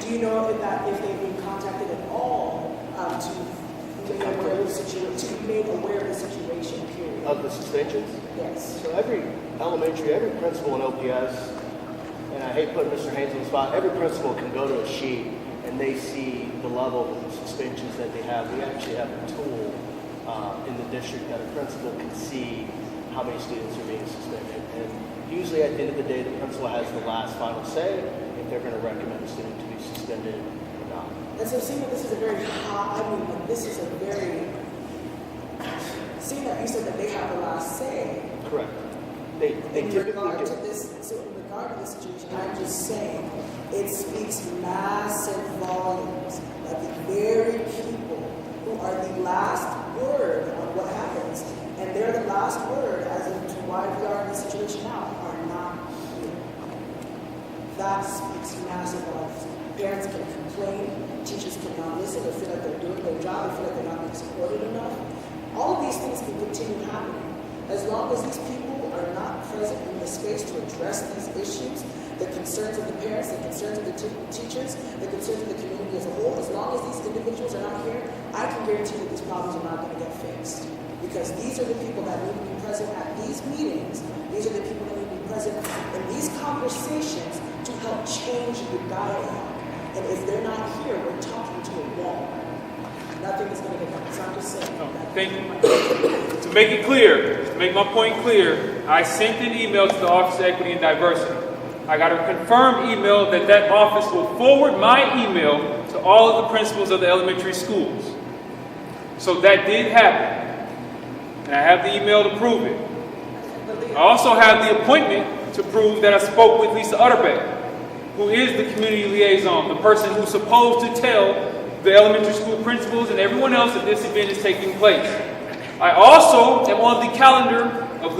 Do you know if they've been contacted at all to be made aware of the situation, period? Of the suspensions? Yes. So every principal in OPS, and I hate putting Mr. Haynes on the spot, every principal can go to a sheet and they see the level of suspensions that they have. We actually have a tool in the district that a principal can see how many students are being suspended. And usually at the end of the day, the principal has the last final say if they're going to recommend a student to be suspended or not. And so seeing that this is seeing that you said that they have the last say. Correct. They in regard to this situation, I'm just saying it speaks massive volumes that the very people who are the last word on what happens, and they're the last word as to why we are in this situation now, are not here. That speaks massive volumes. Parents can complain, teachers cannot listen or feel like they're doing their job, or feel like they're not being supported enough. All of these things can continue happening. As long as these people are not present in the space to address these issues, the concerns of the parents, the concerns of the teachers, the concerns of the community as a whole, as long as these individuals are not here, I can guarantee that these problems are not going to get fixed. Because these are the people that need to be present at these meetings. These are the people that need to be present in these conversations to help change the dialogue. And if they're not here, we're talking to a wall. Nothing is going to get done. So I'm just saying. No, thank you. To make it clear, to make my point clear, I sent an email to the Office of Equity and Diversity. I got a confirmed email that office will forward my email to all of the principals of the elementary schools. So that did happen. And I have the email to prove it. I also have the appointment to prove that I spoke with Lisa Utterbeck, who is the community liaison, the person who's supposed to tell the elementary school principals and everyone else that this event is taking place. I also am on the calendar of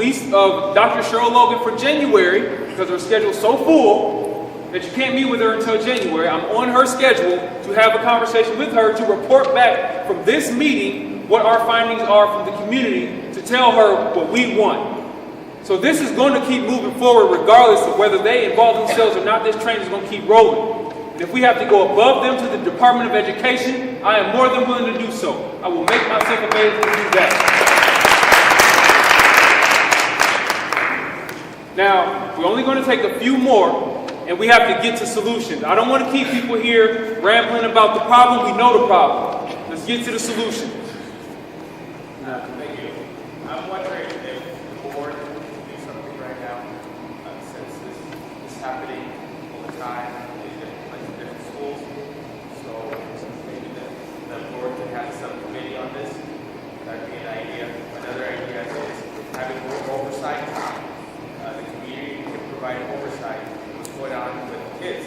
Dr. Cheryl Logan for January, because her schedule's so full that you can't meet with her until January. I'm on her schedule to have a conversation with her to report back from this meeting what our findings are from the community, to tell her what we want. So this is going to keep moving forward regardless of whether they involve themselves or not. This train is going to keep rolling. And if we have to go above them to the Department of Education, I am more than willing to do so. I will make myself available to do that. Now, we're only going to take a few more, and we have to get to solutions. I don't want to keep people here rambling about the problem. We know the problem. Let's get to the solutions. Thank you. I'm wondering if the board can do something right now, since this is happening all the time in different schools. So maybe the board can have a subcommittee on this. That'd be an idea. Another idea is having more oversight. The community can provide oversight of what's going on with kids.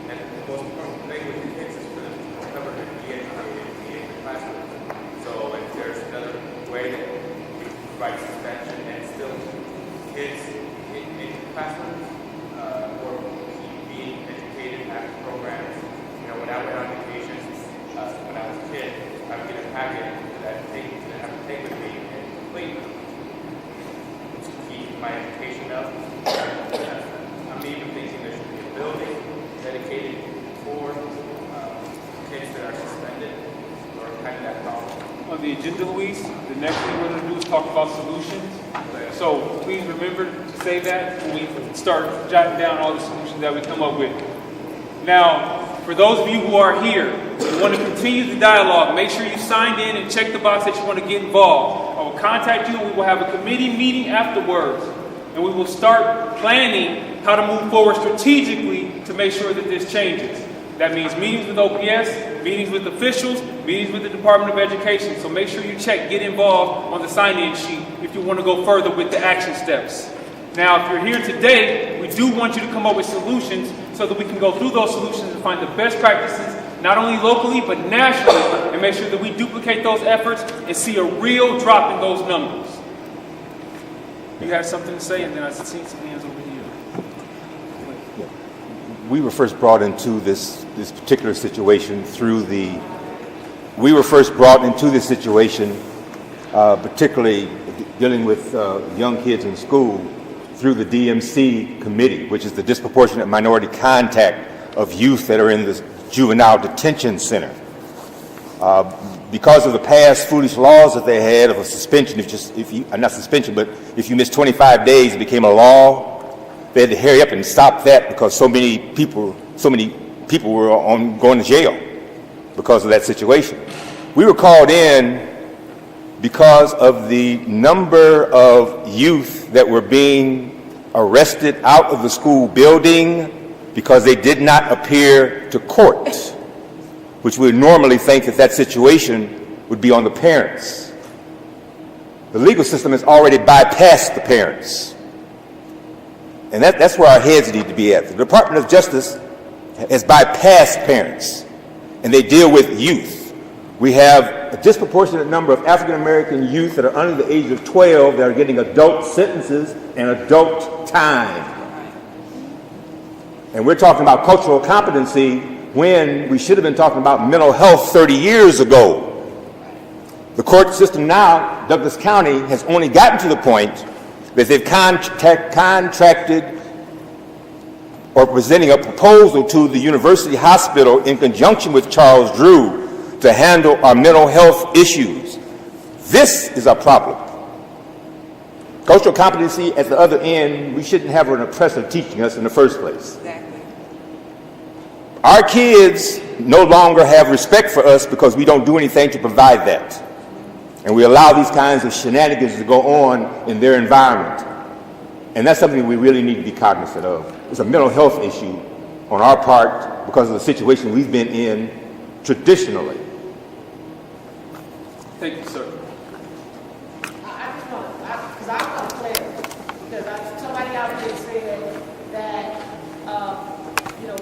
And the most important thing with the kids is for them to recover and be educated and be in the classroom. So if there's another way that we can provide suspension and still kids in the classrooms, or keep being educated, have programs. When I went on vacation, when I was a kid, I would get a packet that I have to take with me and complete to keep my education up. I'm even thinking there should be a building dedicated for kids that are suspended or kind of that problem. On the agenda, Luis, the next thing we're going to do is talk about solutions. So please remember to say that when we start jotting down all the solutions that we come up with. Now, for those of you who are here and want to continue the dialogue, make sure you signed in and check the box that you want to get involved. I will contact you and we will have a committee meeting afterwards. And we will start planning how to move forward strategically to make sure that this changes. That means meetings with OPS, meetings with officials, meetings with the Department of Education. So make sure you check, get involved on the sign-in sheet if you want to go further with the action steps. Now, if you're here today, we do want you to come up with solutions so that we can go through those solutions and find the best practices, not only locally, but nationally, and make sure that we duplicate those efforts and see a real drop in those numbers. You had something to say, and then I see some hands over here. We were first brought into this particular situation through the. We were first brought into this situation, particularly dealing with young kids in school, through the DMC committee, which is the Disproportionate Minority Contact of Youth that are in the Juvenile Detention Center. Because of the past foolish laws that they had of a suspension, not suspension, but if you missed 25 days, it became a law. They had to hurry up and stop that because so many people were going to jail because of that situation. We were called in because of the number of youth that were being arrested out of the school building because they did not appear to court, which we would normally think that situation would be on the parents. The legal system has already bypassed the parents. And that's where our heads need to be at. The Department of Justice has bypassed parents, and they deal with youth. We have a disproportionate number of African American youth that are under the age of 12 that are getting adult sentences and adult time. And we're talking about cultural competency when we should have been talking about mental health 30 years ago. The court system now, Douglas County, has only gotten to the point that they've contracted or presenting a proposal to the University Hospital in conjunction with Charles Drew to handle our mental health issues. This is our problem. Cultural competency at the other end, we shouldn't have an oppressor teaching us in the first place. Exactly. Our kids no longer have respect for us because we don't do anything to provide that. And we allow these kinds of shenanigans to go on in their environment. And that's something we really need to be cognizant of. It's a mental health issue on our part because of the situation we've been in traditionally. Thank you, sir. I just want to, because I want to clarify, because somebody out there said that,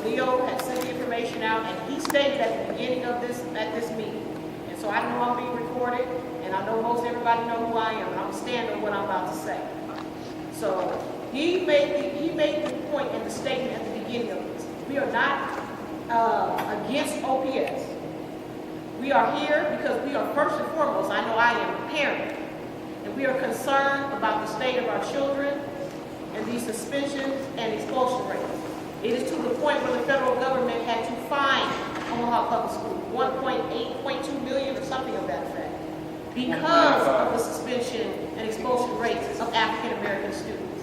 Leo had sent the information out, and he stated at the beginning of this meeting. And so I know I'm being recorded, and I know most everybody know who I am, and I'm standing on what I'm about to say. So he made the point in the statement at the beginning of this. We are not against OPS. We are here because we are first and foremost, I know I am a parent, and we are concerned about the state of our children and these suspensions and expulsion rates. It is to the point where the federal government had to fine Omaha Public Schools $1.2 million or something of that effect because of the suspension and expulsion rates of African American students.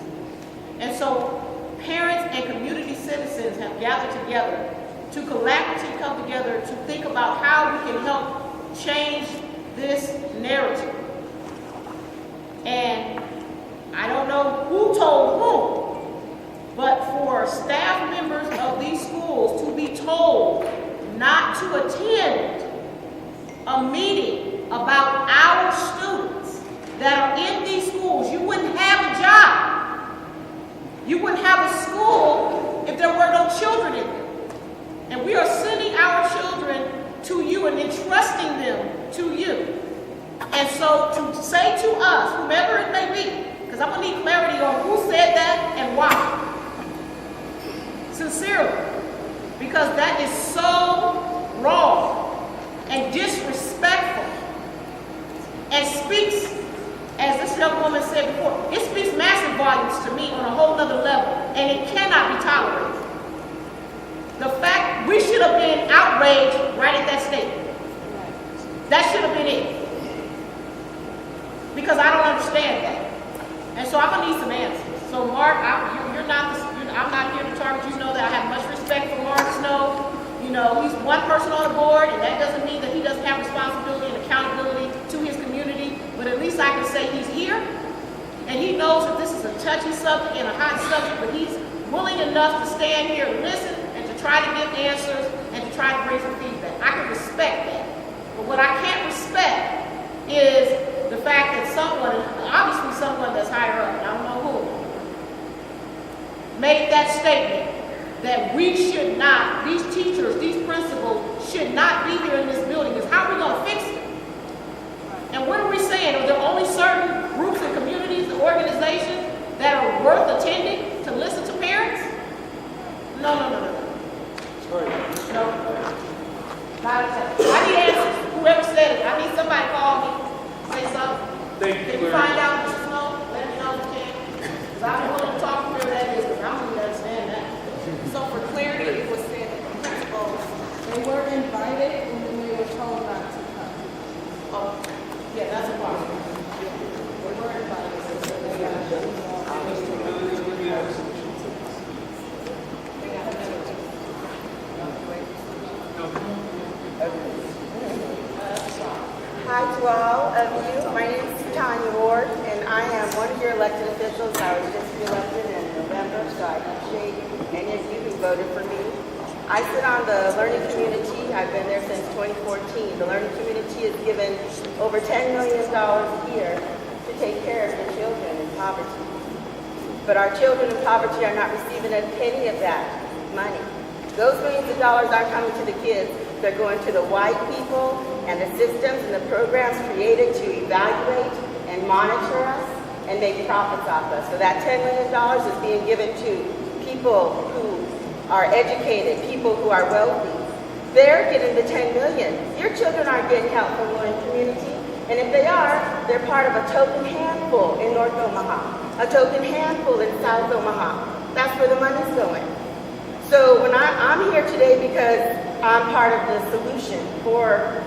And so parents and community citizens have gathered together to collaboratively come together to think about how we can help change this narrative. And I don't know who told whom, but for staff members of these schools to be told not to attend a meeting about our students that are in these schools, you wouldn't have a job. You wouldn't have a school if there were no children in them. And we are sending our children to you and entrusting them to you. And so to say to us, whomever it may be, because I'm going to need clarity on who said that and why. Sincerely. Because that is so wrong and disrespectful and speaks, as this young woman said before, it speaks massive volumes to me on a whole other level, and it cannot be tolerated. The fact we should have been outraged right at that statement. That should have been it. Because I don't understand that. And so I'm going to need some answers. So Mark, you're not, I'm not here to target you. Know that I have much respect for Mark Snow. You know, he's one person on the board, and that doesn't mean that he doesn't have responsibility and accountability to his community. But at least I can say he's here, and he knows that this is a touchy subject and a hot subject, but he's willing enough to stand here and listen and to try to give answers and to try to bring some feedback. I can respect that. But what I can't respect is the fact that someone, obviously someone that's higher up, I don't know who, made that statement that we should not, these teachers, these principals should not be here in this building, because how are we going to fix it? And what are we saying? Are there only certain groups and communities and organizations that are worth attending to listen to parents? No. No. Not acceptable. I need answers. Whoever said it, I need somebody to call me, say something. Can you find out, Mr. Snow? Let me know if you can. Because I'm willing to talk to whoever that is, because I'm going to understand that. So for clarity, it was said that the principals, They were invited and then they were told not to come. Oh, yeah, that's a part. They were invited, so they got Hi to all of you. My name is Tanya Ward, and I am one of your elected officials. I was just elected in November, so I appreciate any of you who voted for me. I sit on the learning community. I've been there since 2014. The learning community is given over $10 million a year to take care of the children in poverty. But our children in poverty are not receiving a penny of that money. Those millions of dollars aren't coming to the kids. They're going to the white people and the systems and the programs created to evaluate and monitor us and make profits off us. So that $10 million is being given to people who are educated, people who are wealthy. They're getting the $10 million. Your children aren't getting help from the learning community. And if they are, they're part of a token handful in North Omaha, a token handful in South Omaha. That's where the money's going. So when I'm here today because I'm part of the solution, or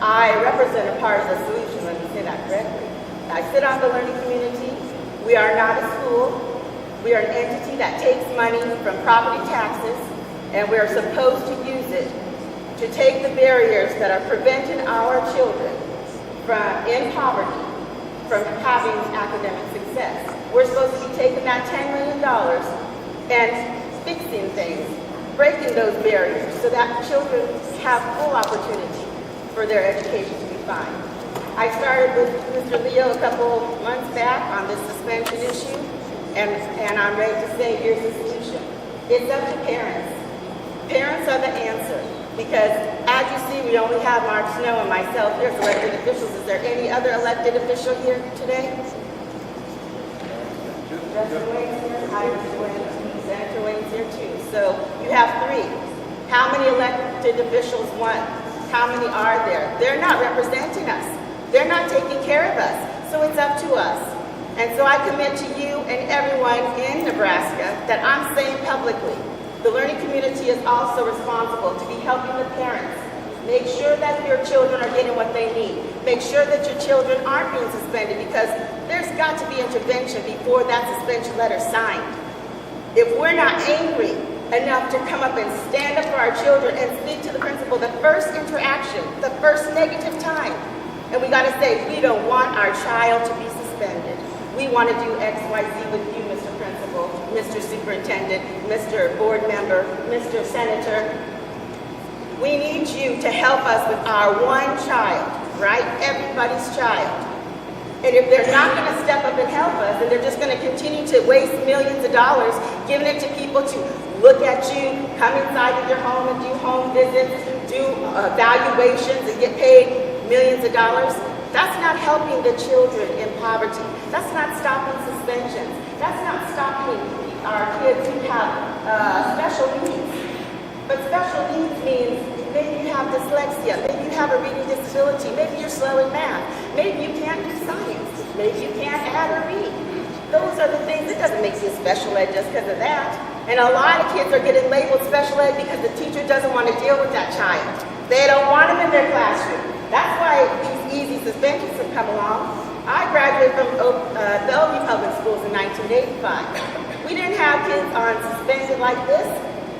I represent a part of the solution, let me say that correctly. I sit on the learning community. We are not a school. We are an entity that takes money from property taxes, and we are supposed to use it to take the barriers that are preventing our children in poverty from having academic success. We're supposed to be taking that $10 million and fixing things, breaking those barriers so that children have full opportunity for their education to be fine. I started with Mr. Leo a couple months back on this suspension issue, and I'm ready to say here's the solution. It's up to parents. Parents are the answer, because as you see, we only have Mark Snow and myself here as elected officials. Is there any other elected official here today? Justin Wayne's here, Iris Wayne. Senator Wayne's here too. So you have three. How many elected officials won? How many are there? They're not representing us. They're not taking care of us. So it's up to us. And so I commit to you and everyone in Nebraska that I'm saying publicly, the learning community is also responsible to be helping the parents. Make sure that your children are getting what they need. Make sure that your children aren't being suspended, because there's got to be intervention before that suspension letter is signed. If we're not angry enough to come up and stand up for our children and speak to the principal, the first interaction, the first negative time, and we got to say, we don't want our child to be suspended. We want to do X, Y, Z with you, Mr. Principal, Mr. Superintendent, Mr. Board Member, Mr. Senator. We need you to help us with our one child, right? Everybody's child. And if they're not going to step up and help us, and they're just going to continue to waste millions of dollars, giving it to people to look at you, come inside of your home and do home visits, do evaluations and get paid millions of dollars, that's not helping the children in poverty. That's not stopping suspensions. That's not stopping our kids who have special needs. But special needs means maybe you have dyslexia, maybe you have a reading disability, maybe you're slow in math, maybe you can't do science, maybe you can't add or read. Those are the things. It doesn't make you special ed just because of that. And a lot of kids are getting labeled special ed because the teacher doesn't want to deal with that child. They don't want them in their classroom. That's why these easy suspensions have come along. I graduated from Bellevue Public Schools in 1985. We didn't have kids on suspended like this.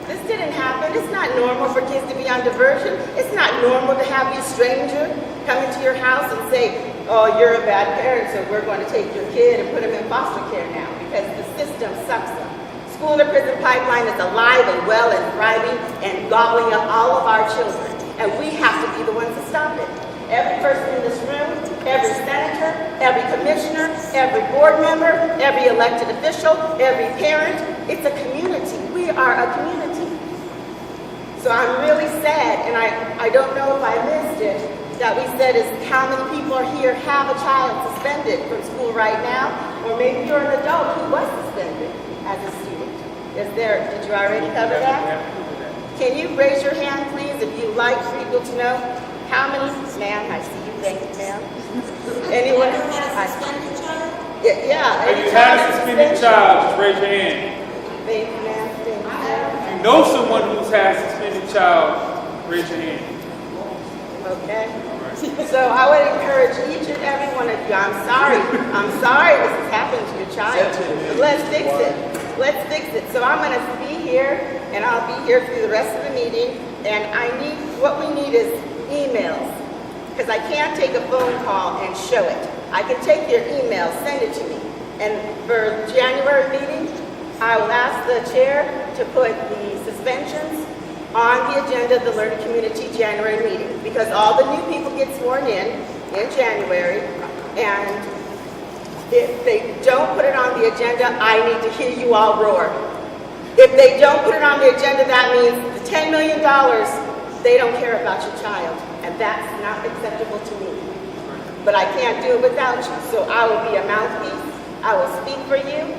This didn't happen. It's not normal for kids to be on diversion. It's not normal to have a stranger come into your house and say, oh, you're a bad parent, so we're going to take your kid and put him in foster care now because the system sucks them. School to prison pipeline is alive and well and thriving and gobbling up all of our children. And we have to be the ones to stop it. Every person in this room, every senator, every commissioner, every board member, every elected official, every parent, it's a community. We are a community. So I'm really sad, and I don't know if I missed it, that we said is how many people are here have a child suspended from school right now, or maybe you're an adult who was suspended as a student. Did you already cover that? Can you raise your hand, please, if you'd like for people to know how many, ma'am, I see you, thank you, ma'am. Anyone? Yeah. Have you had a suspended child? Just raise your hand. Thank you, ma'am. Thank you, ma'am. If you know someone who's had a suspended child, raise your hand. Okay. So I would encourage each and every one of you, I'm sorry this has happened to your child. But let's fix it. Let's fix it. So I'm going to be here, and I'll be here through the rest of the meeting, and what we need is emails, because I can't take a phone call and show it. I can take your email, send it to me. And for January meeting, I will ask the chair to put the suspensions on the agenda of the Learning Community January meeting, because all the new people get sworn in January, and if they don't put it on the agenda, I need to hear you all roar. If they don't put it on the agenda, that means the $10 million, they don't care about your child, and that's not acceptable to me. But I can't do it without you, so I will be a mouthpiece. I will speak for you,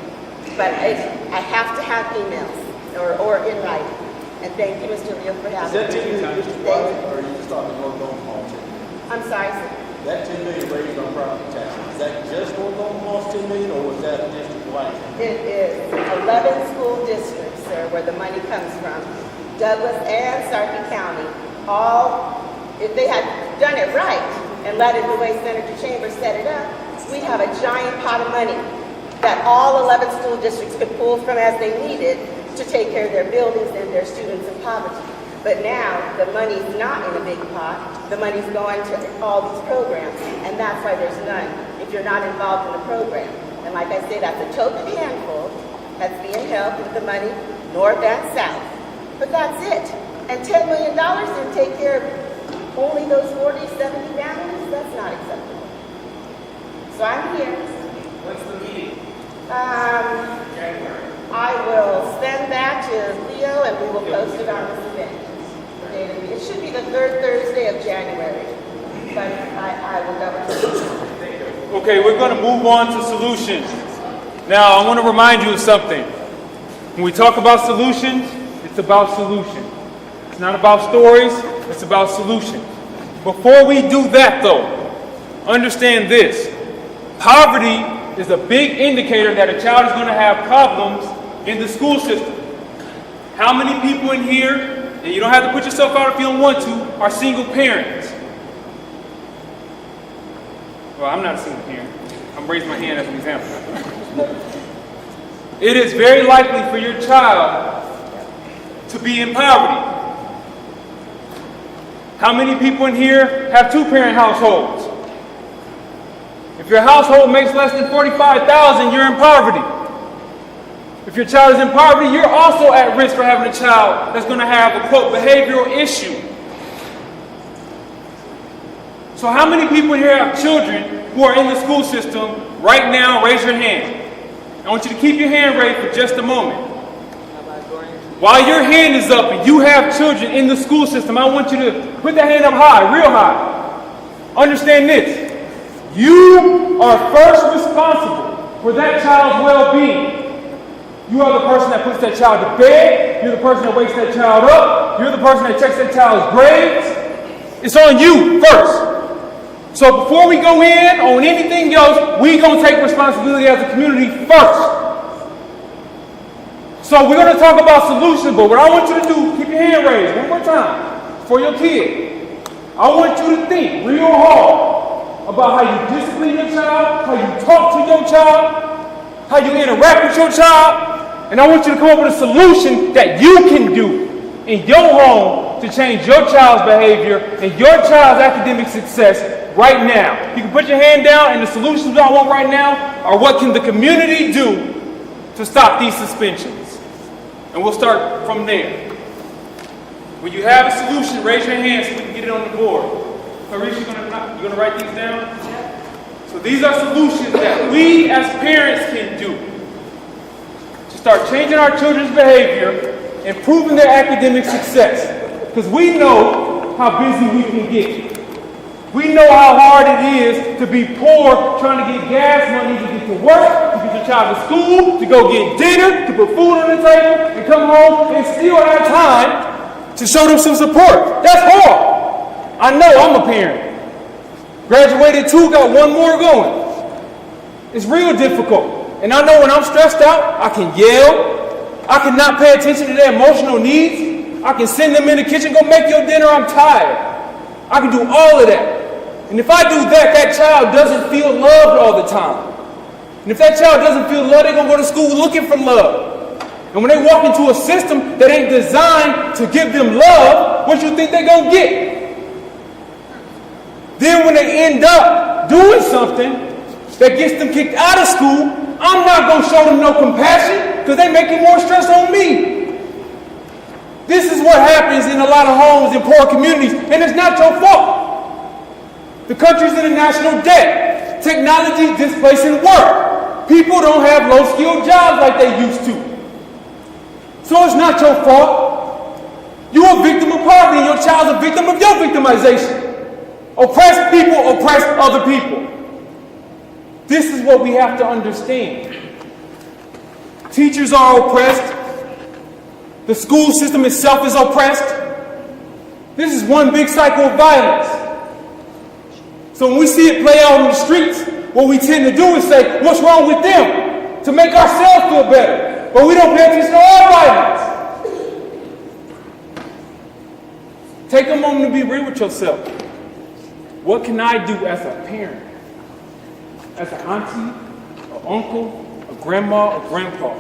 but I have to have emails or in writing. And thank you, Mr. Leo, for having me. Is that $10 million district-wide, or are you just talking North Omaha? I'm sorry, sir. That $10 million raised on property taxes, is that just North Omaha's $10 million, or was that district-wide? It is 11 school districts, sir, where the money comes from. Douglas and Sarpy County, if they had done it right and let it the way Senator Chambers set it up, we'd have a giant pot of money that all 11 school districts could pull from as they needed to take care of their buildings and their students in poverty. But now, the money's not in a big pot. The money's going to all these programs, and that's why there's none, if you're not involved in the program. And like I say, that's a token handful that's being held with the money, north and south. But that's it. And $10 million didn't take care of only those 40, 70 families? That's not acceptable. So I'm here. When's the meeting? January. I will send that to Leo, and we will post it on this event. It should be the third Thursday of January, but I will go. Okay, we're going to move on to solutions. Now, I want to remind you of something. When we talk about solutions, it's about solutions. It's not about stories, it's about solutions. Before we do that, though, understand this. Poverty is a big indicator that a child is going to have problems in the school system. How many people in here, and you don't have to put yourself out if you don't want to, are single parents? Well, I'm not a single parent. I'm raising my hand as an example. It is very likely for your child to be in poverty. How many people in here have two-parent households? If your household makes less than $45,000, you're in poverty. If your child is in poverty, you're also at risk for having a child that's going to have a, quote, behavioral issue. So how many people here have children who are in the school system right now? Raise your hand. I want you to keep your hand raised for just a moment. While your hand is up and you have children in the school system, I want you to put that hand up high, real high. Understand this. You are first responsible for that child's well-being. You are the person that puts that child to bed. You're the person that wakes that child up. You're the person that checks that child's grades. It's on you first. So before we go in on anything else, we're going to take responsibility as a community first. So we're going to talk about solutions, but what I want you to do, keep your hand raised one more time for your kid. I want you to think real hard. about how you discipline your child, how you talk to your child, how you interact with your child. And I want you to come up with a solution that you can do in your home to change your child's behavior and your child's academic success right now. You can put your hand down, and the solutions I want right now are what can the community do to stop these suspensions. And we'll start from there. When you have a solution, raise your hand so we can get it on the board. Clarice, you gonna write these down? So these are solutions that we as parents can do to start changing our children's behavior, improving their academic success. Because we know how busy we can get. We know how hard it is to be poor, trying to get gas money to get to work, to get your child to school, to go get dinner, to put food on the table, and come home and still have time to show them some support. That's hard. I know, I'm a parent. Graduated 2, got 1 more going. It's real difficult. And I know when I'm stressed out, I can yell. I can not pay attention to their emotional needs. I can send them in the kitchen, go make your dinner, I'm tired. I can do all of that. And if I do that, that child doesn't feel loved all the time. And if that child doesn't feel loved, they're going to go to school looking for love. And when they walk into a system that ain't designed to give them love, what you think they're going to get? Then when they end up doing something that gets them kicked out of school, I'm not going to show them no compassion because they're making more stress on me. This is what happens in a lot of homes in poor communities, and it's not your fault. The country's in a national debt. Technology displacing work. People don't have low-skilled jobs like they used to. So it's not your fault. You're a victim of poverty, and your child's a victim of your victimization. Oppressed people oppress other people. This is what we have to understand. Teachers are oppressed. The school system itself is oppressed. This is one big cycle of violence. So when we see it play out in the streets, what we tend to do is say, what's wrong with them? To make ourselves feel better. But we don't pay attention to our violence. Take a moment to be real with yourself. What can I do as a parent? As an auntie, an uncle, a grandma, a grandpa?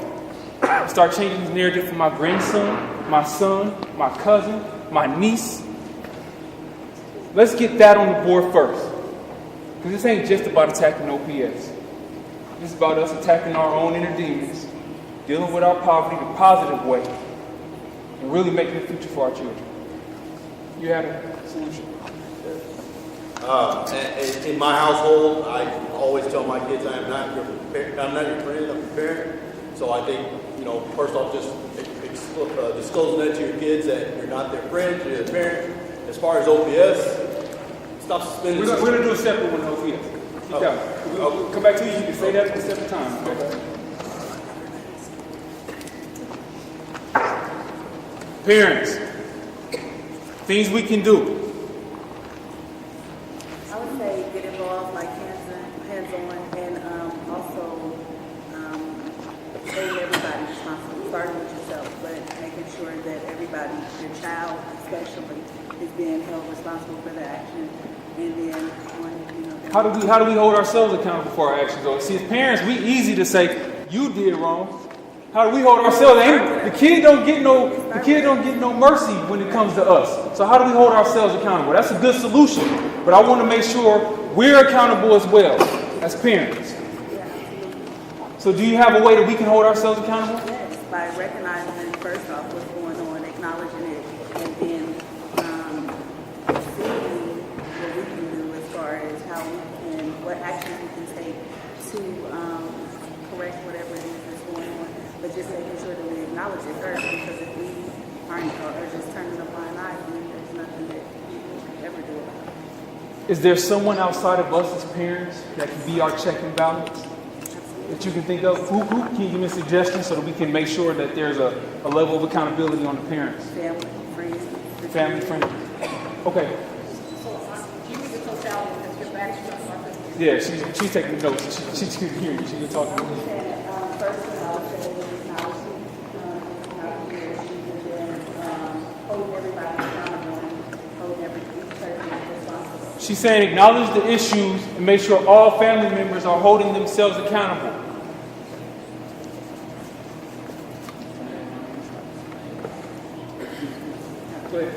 Start changing this narrative for my grandson, my son, my cousin, my niece. Let's get that on the board first. Because this ain't just about attacking OPS. This is about us attacking our own inner demons, dealing with our poverty in a positive way, and really making a future for our children. You had a solution? In my household, I always tell my kids, I'm not your friend, I'm your parent. So I think, first off, just disclosing that to your kids that you're not their friend, you're their parent. As far as OPS, stop suspending. We're going to do a separate one, OPS. Keep going. We'll come back to you. You can say that at a separate time. Okay? Parents, things we can do. I would say get involved, like hands-on, and also holding everybody responsible, starting with yourself, but making sure that everybody, your child especially, is being held responsible for the action. And then, How do we hold ourselves accountable for our actions? Though? See, as parents, we easy to say you did wrong. How do we hold ourselves? The kid don't get no mercy when it comes to us. So how do we hold ourselves accountable? That's a good solution, but I want to make sure we're accountable as well as parents. So do you have a way that we can hold ourselves accountable? Yes, by recognizing first off what's going on, acknowledging it, and then seeing what we can do as far as how we can, what actions we can take to correct whatever it is that's going on. But just making sure that we acknowledge it first, because if we aren't or just turning a blind eye, then there's nothing that we can ever do about it. Is there someone outside of us as parents that can be our check and balance? That you can think of? Who can you give me a suggestion so that we can make sure that there's a level of accountability on the parents? Family, friends. Family, friends. Okay. Yeah, she's taking notes. She's hearing you. She can talk to me. First, I would say acknowledging and then holding everybody accountable and holding every person responsible. She's saying acknowledge the issues and make sure all family members are holding themselves accountable. Go ahead.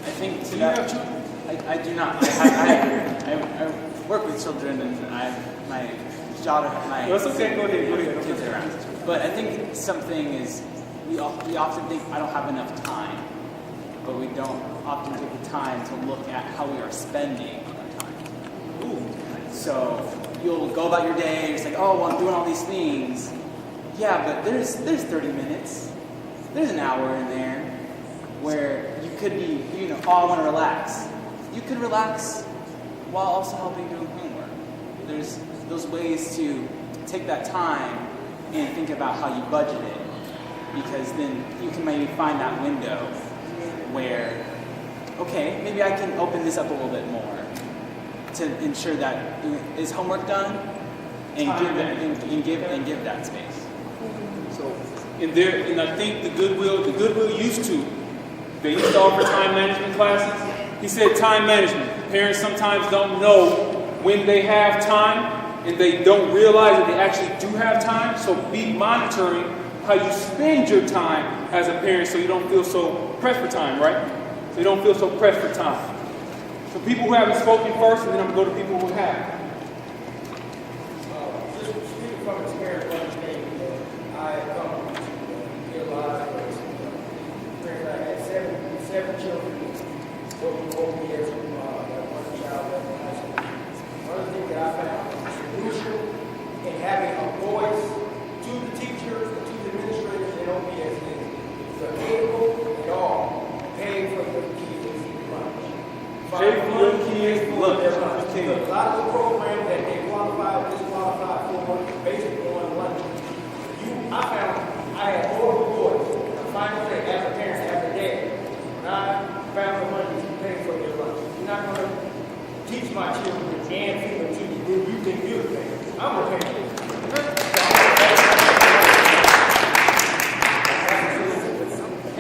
I think So you have children? I do not. I work with children, and my daughter, my That's okay. Go ahead. Go ahead. kids are around. But I think something is we often think I don't have enough time, but we don't often take the time to look at how we are spending our time. Ooh. So you'll go about your day, and you're like, oh, well, I'm doing all these things. Yeah, but there's 30 minutes. There's an hour in there where you could be, oh, I want to relax. You could relax while also helping doing homework. There's those ways to take that time and think about how you budget it, because then you can maybe find that window where, okay, maybe I can open this up a little bit more to ensure that is homework done, and give that space. So, and I think the Goodwill used to offer time management classes. He said time management. Parents sometimes don't know when they have time, and they don't realize that they actually do have time. So be monitoring how you spend your time as a parent, so you don't feel so pressed for time, right? So you don't feel so pressed for time. So people who haven't spoken first, and then I'm going to go to people who have. Just speaking from experience, one thing that I have come to realize was, I had seven children working over years with one child in high school. One of the things that I found crucial in having a voice to the teachers and to the administrators in OPS is the able at all pay for your kids' lunch. Pay for your kids' lunch. A lot of the programs that they qualify or disqualify for basically on lunch. I found I had more rewards. The final thing as a parent, as a dad, when I found the money to pay for your lunch. You're not going to teach my children and feed them to you. You think you're the thing. I'm going to pay for it.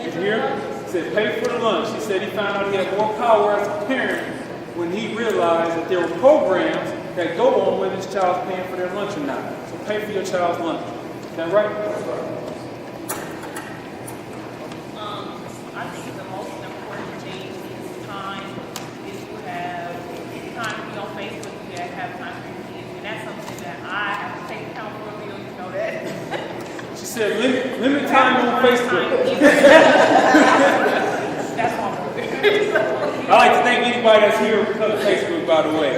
Did you hear? He said pay for the lunch. He said he found out he had more power as a parent when he realized that there were programs that go on whether his child's paying for their lunch or not. So pay for your child's lunch. Is that right? I think the most important thing is time. Is you have time to be on Facebook, you have time for your kids. And that's something that I have to take accountability on, you know that. She said limit time on Facebook. That's my point. I like to thank anybody that's here because of Facebook, by the way.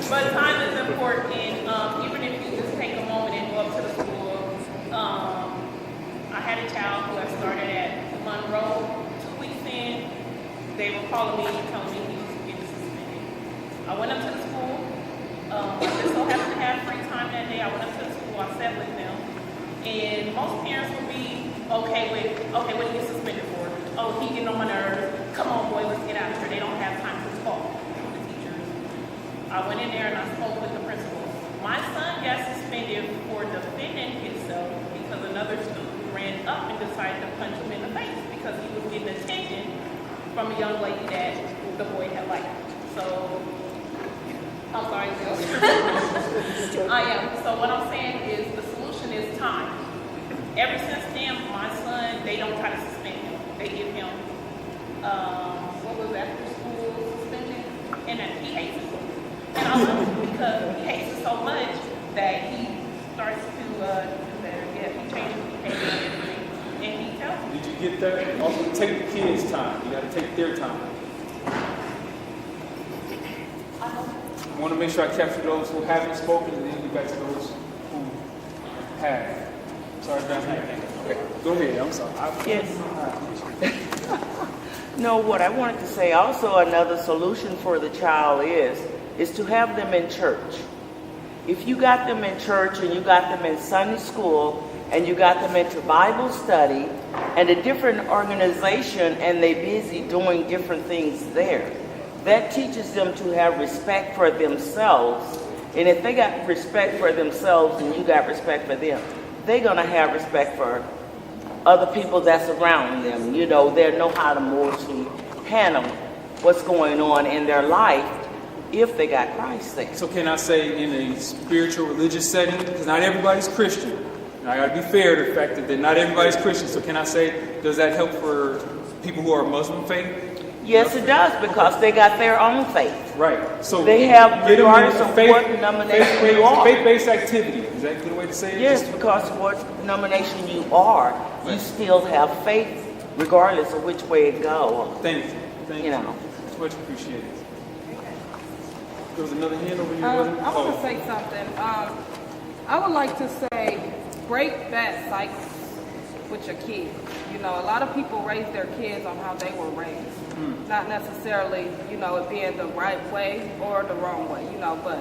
But time is important, even if you just take a moment and go up to the school. I had a child who had started at Monroe 2 weeks in. They were calling me, telling me he was getting suspended. I went up to the school. I just so happened to have free time that day. I went up to the school. I sat with them. And most parents would be okay, what do you get suspended for? Oh, he getting on my nerves. Come on, boy, let's get out of here. They don't have time to talk to the teachers. I went in there and I spoke with the principal. My son got suspended for defending himself because another student ran up and decided to punch him in the face because he was getting attention from a young lady that the boy had liked. So, I'm sorry, I am. So what I'm saying is the solution is time. Ever since then, my son, they don't try to suspend him. They give him, what was after school suspension, and then he hates it. And I love it because he hates it so much that he starts to do better. Yeah, he changes behavior and he tells me. Did you get that? Also, take the kids' time. You got to take their time. I want to make sure I capture those who haven't spoken and then get back to those who have. Sorry, down here. Okay, go ahead. I'm sorry. Yes. No, what I wanted to say also, another solution for the child is to have them in church. If you got them in church and you got them in Sunday school and you got them into Bible study and a different organization and they busy doing different things there, that teaches them to have respect for themselves. And if they got respect for themselves and you got respect for them, they're going to have respect for other people that's around them. You know, they know how to more to handle what's going on in their life if they got Christ there. So can I say in a spiritual, religious setting, because not everybody's Christian. And I got to be fair to the fact that not everybody's Christian. So can I say, does that help for people who are Muslim faith? Yes, it does, because they got their own faith. Right. So they have, get them regardless in of what denomination you are. Faith-based activity. Is that a good way to say it? Yes, because of what denomination you are, you still have faith, regardless of which way it goes. Thank you. Thank you. It's much appreciated. There was another hand over here. I want to say something. I would like to say, break that cycle with your kids. You know, a lot of people raise their kids on how they were raised. Not necessarily, you know, it being the right way or the wrong way, you know, but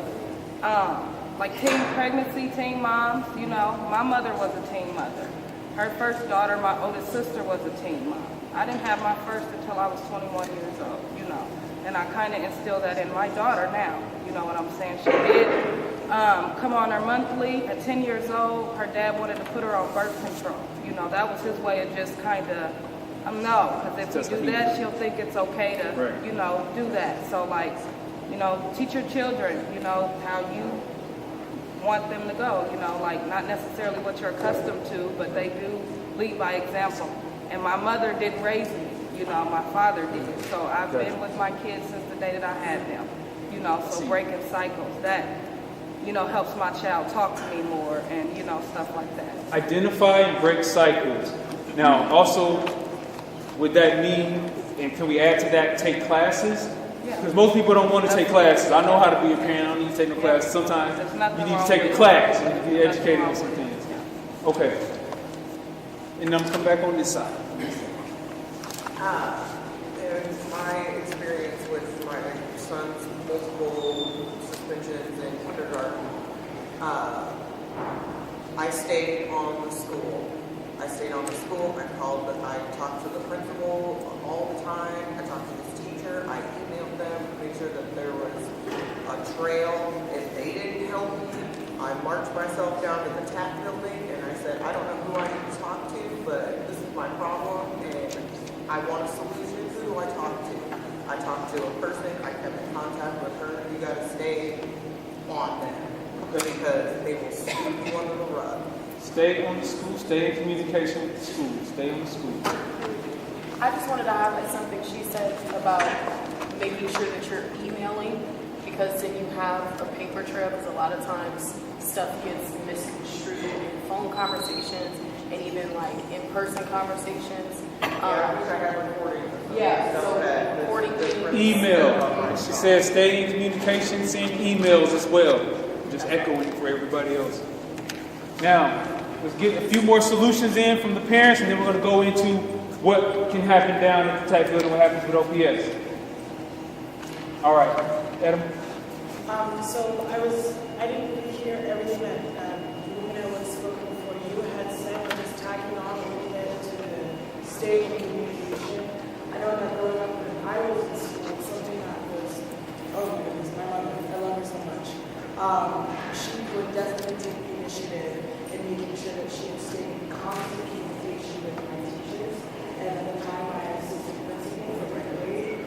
like teen pregnancy, teen moms, you know, my mother was a teen mother. Her first daughter, my oldest sister, was a teen mom. I didn't have my first until I was 21 years old, you know, and I kind of instilled that in my daughter now, you know what I'm saying? She did come on her monthly. At 10 years old, her dad wanted to put her on birth control. You know, that was his way of just kind of, no, because if you do that, she'll think it's okay to, you know, do that. So, like, you know, teach your children, you know, how you want them to go, you know, like not necessarily what you're accustomed to, but they do lead by example. And my mother didn't raise me, you know, my father did. So I've been with my kids since the day that I had them, you know, so breaking cycles, that, you know, helps my child talk to me more and, you know, stuff like that. Identify and break cycles. Now, also, would that mean, and can we add to that, take classes? Because most people don't want to take classes. I know how to be a parent. I don't need to take no classes. Sometimes you need to take a class. You need to be educated on some things. Okay. And I'm come back on this side. In my experience with my son's multiple suspensions in kindergarten, I stayed on the school. I talked to the principal all the time. I talked to his teacher. I emailed them to make sure that there was a trail. If they didn't help me, I marched myself down to the TAP building and I said, I don't know who I need to talk to, but this is my problem and I want a solution. Who do I talk to? I talked to a person. I kept in contact with her. You got to stay on them because they will sweep you under the rug. Stay on the school, stay in communication with the school, stay on the school. I just wanted to highlight something she said about making sure that you're emailing, because then you have a paper trail, because a lot of times stuff gets misconstrued in phone conversations and even like in-person conversations. I wish I had recording. So recording things. Email. She said stay in communication, send emails as well. Just echoing for everybody else. Now, let's get a few more solutions in from the parents, and then we're going to go into what can happen down at the type building, what happens with OPS. All right, Adam. So I didn't really hear everything that the woman that was spoken before you had said, but just tagging on a little bit to the state of communication. I know that growing up when I was in school, something that was, oh my goodness, my mother, I love her so much. She would definitely take the initiative in making sure that she had stayed in constant communication with my teachers. And at the time I had assistant principal for my grade,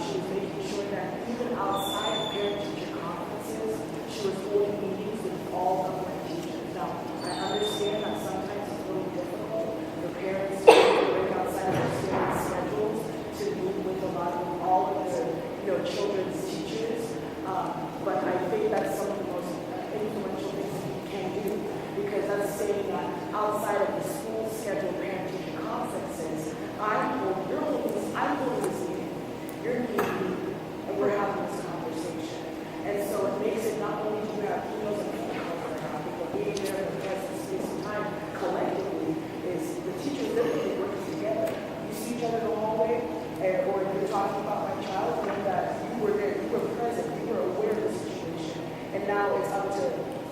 she was making sure that even outside of parent-teacher conferences, she was holding meetings with all of my teachers. Now, I understand that sometimes it's really difficult for parents to break outside of their students' schedules to meet with all of their children's teachers. But I think that's some of the most influential things that you can do, because that's saying that outside of the school scheduled parent-teacher conferences, I'm holding this meeting, you're meeting me, and we're having this conversation. And so it makes it not only do you have emails and phone calls that are happening, but being there in the present space and time collectively is the teachers literally working together. You see each other in the hallway, or you're talking about my child, and that you were there, you were present, you were aware of the situation. And now it's up to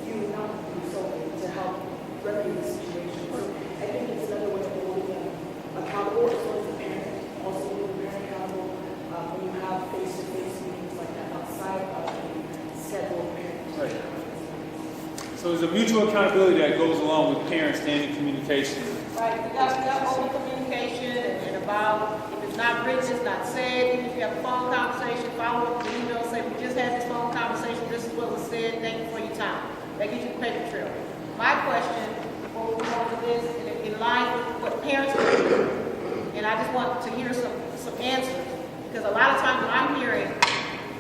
you, not you solely, to help remedy the situation. So I think it's another way of holding them accountable as well as the parent, also holding the parent accountable when you have face-to-face meetings like that outside of the scheduled parent. Right. So there's a mutual accountability that goes along with parents staying in communication. Right, you got open communication and about, if it's not written, it's not said, you have a phone conversation, follow up with an email, say, we just had this phone conversation, this is what was said, thank you for your time. That gives you the paper trail. My question, before we move on to this, in line with what parents are doing, and I just want to hear some answers, because a lot of times what I'm hearing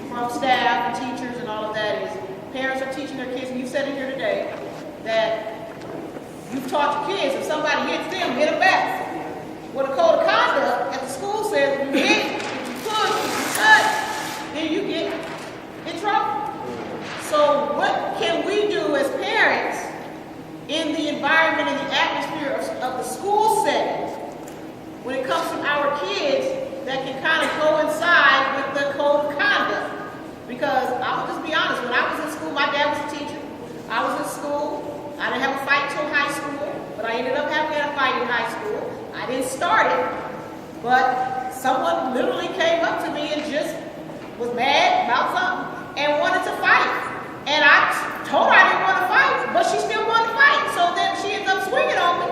from staff and teachers and all of that is parents are teaching their kids, and you said it here today, that you've taught your kids, if somebody hits them, hit them back. Well, the code of conduct at the school says if you hit, if you push, if you touch, then you get in trouble. So what can we do as parents in the environment and the atmosphere of the school setting when it comes to our kids that can kind of coincide with the code of conduct? Because I'll just be honest, when I was in school, my dad was a teacher. I was in school. I didn't have a fight till high school, but I ended up having a fight in high school. I didn't start it, but someone literally came up to me and just was mad about something and wanted to fight. And I told her I didn't want to fight, but she still wanted to fight. So then she ends up swinging on me.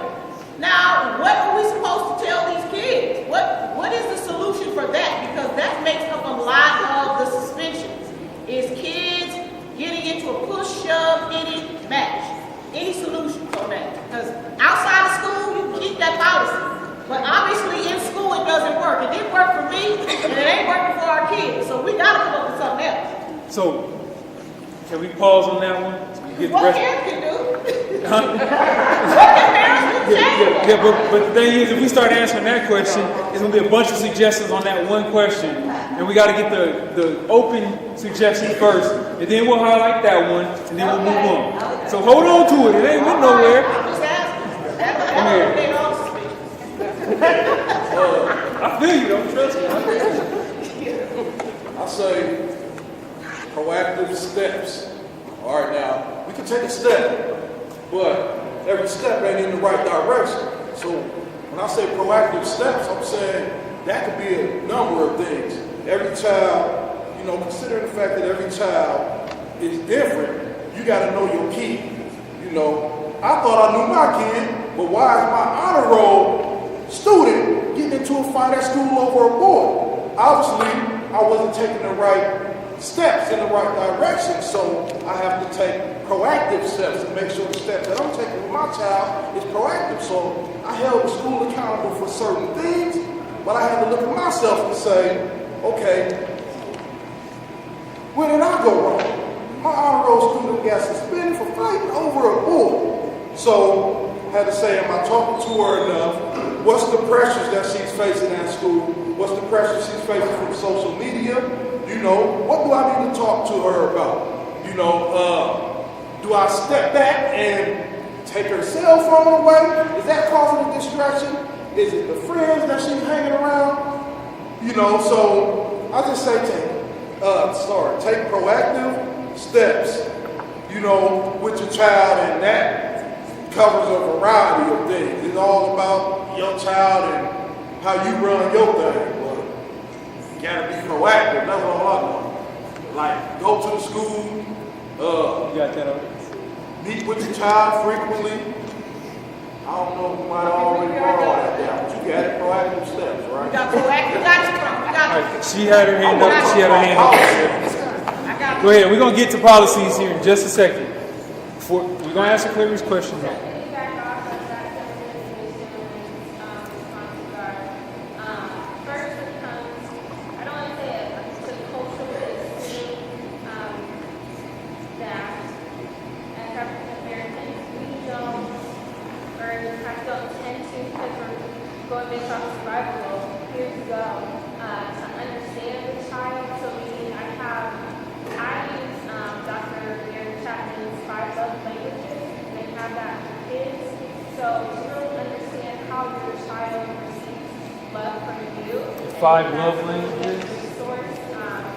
Now, what are we supposed to tell these kids? What is the solution for that? Because that makes up a lot of the suspensions, is kids getting into a push, shove, any match. Any solutions on that? Because outside of school, you can keep that policy. But obviously in school it doesn't work. It didn't work for me, and it ain't working for our kids. So we gotta come up with something else. So, can we pause on that one? So we get the What rest- parents can do? Huh? What can parents do? Yeah, but the thing is, if we start answering that question, it's gonna be a bunch of suggestions on that one question, and we got to get the open suggestion first, and then we'll highlight that one, and then we'll move on. So hold on to it; it ain't went nowhere. Come here. I feel you, don't trust me. I say proactive steps. All right, now we can take a step, but every step ain't in the right direction. So when I say proactive steps, I'm saying that could be a number of things. Every child, considering the fact that every child is different, you got to know your kid. I thought I knew my kid, but why is my honor roll student getting into a fight at school over a boy? Obviously, I wasn't taking the right steps in the right direction, so I have to take proactive steps to make sure the steps that I'm taking with my child is proactive. So I held the school accountable for certain things, but I had to look at myself and say, okay, where did I go wrong? My honor roll student got suspended for fighting over a boy. So I had to say, am I talking to her enough? What's the pressures that she's facing at school? What's the pressure she's facing from social media? What do I need to talk to her about? Do I step back and take her cell phone away? Is that causing a distraction? Is it the friends that she's hanging around? So I just say take proactive steps, with your child, and that covers a variety of things. It's all about your child and how you run your thing. But you gotta be proactive. That's all I know. Like, go to the school. You got that already? Meet with your child frequently. I don't know if you might have already brought all that down, but you got it, proactive steps, right? We got proactive. All right, she had her hand up. She had her hand up. Go ahead. We're gonna get to policies here in just a second. We're gonna answer Clary's question now. Going based off survival, here to go, to understand the child. So meaning I use Dr. Gary Chapman's 5 love languages, and they have that for kids. So to really understand how your child receives love from you. 5 love languages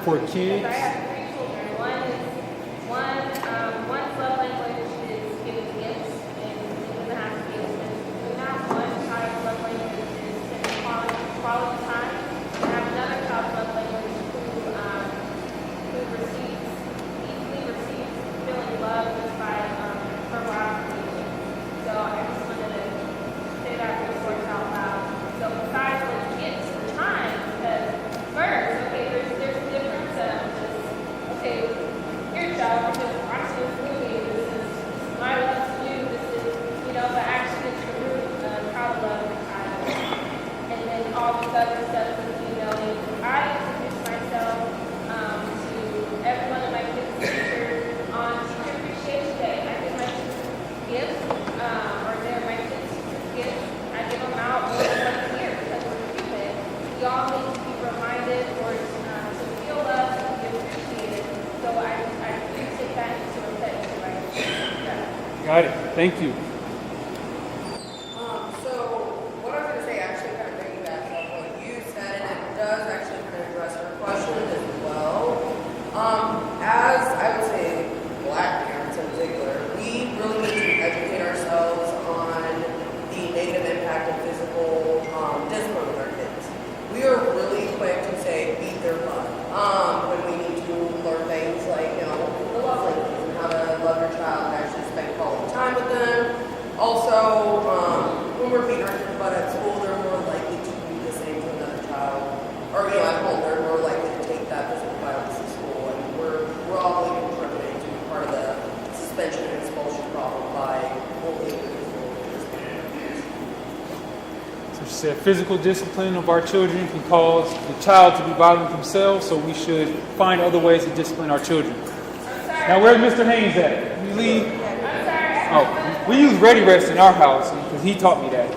for kids. I have 3 children. One's love language is giving gifts, and it doesn't have to be expensive. And that one child's love language quality time, and I have another child's love language who easily receives feeling love just by verbal affirmation. So I just wanted to say that resource out loud. So besides when you get to the time, because first, okay, all this other stuff with emailing. I introduced myself to every one of my kids' teachers on Teacher Appreciation Day. I give my kids gifts, or they're my kids' gifts. I give them out more than once a year because we're human. We all need to be reminded or to feel loved and be appreciated. So I do take that into effect in my Got it. Thank you. So what I was going to say actually kind of piggybacks off what you said, and it does actually kind of address her question as well. As I would say, Black parents in particular, we really need to educate ourselves on the negative impact of physical discipline with our kids. We are really quick to say beat their butt when we need to learn things like the love language and how to love your child and actually spend quality time with them. Also, when we're beating our kids' butt at school, they're more likely to do the same to another child. Or, at home, they're more likely to take that physical violence to school. And we're all really contributing to part of the suspension and expulsion problem by bullying. So she said physical discipline of our children can cause the child to be violent themselves, so we should find other ways to discipline our children. Now, where's Mr. Haynes at? You leave? Oh, we use Ready Rest in our house because he taught me that.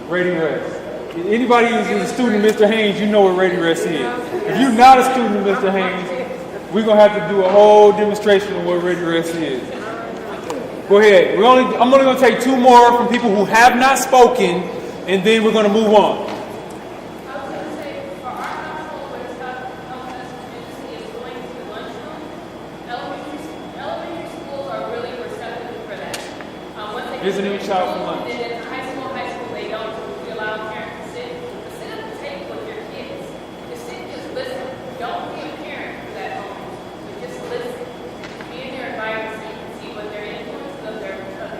Ready Rest. If anybody who's a student of Mr. Haynes, you know what Ready Rest is. If you're not a student of Mr. Haynes, we're going to have to do a whole demonstration of what Ready Rest is. Go ahead. I'm only going to take two more from people who have not spoken, and then we're going to move on. Visiting your child for lunch. Then in high school, they don't really allow parents to sit at the table with their kids. Just sit and just listen. Don't be a parent for that moment, but just listen. Be in their environment so you can see what their influences of the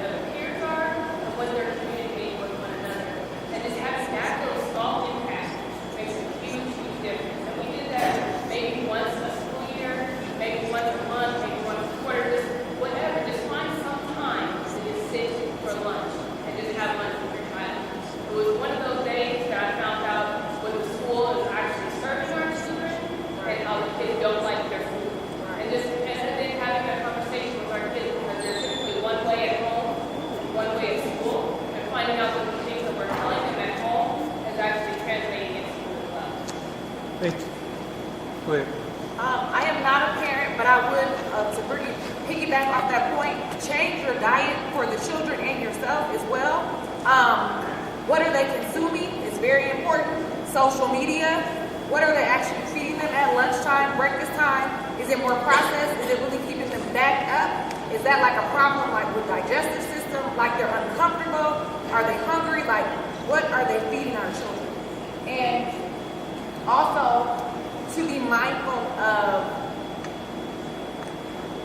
other peers are and what they're communicating with one another. And just having that little small impact makes a huge, huge difference. And we did that maybe once a school year, maybe once a month, maybe once a quarter, just whatever. Just find some time to just sit for lunch and just have lunch with your child. It was one of those days that I found out when the school is actually serving our children and how the kids don't like their food. And then having that conversation with our kids because they're typically one way at home, one way at school, and finding out that the things that we're telling them at home is actually translating in school as well. Thank you. Go ahead. I am not a parent, but I would, to piggyback off that point, change your diet for the children and yourself as well. What are they consuming is very important. Social media, what are they actually feeding them at lunchtime, breakfast time? Is it more processed? Is it really keeping them backed up? Is that like a problem like with digestive system? Like they're uncomfortable? Are they hungry? Like what are they feeding our children? And also, to be mindful of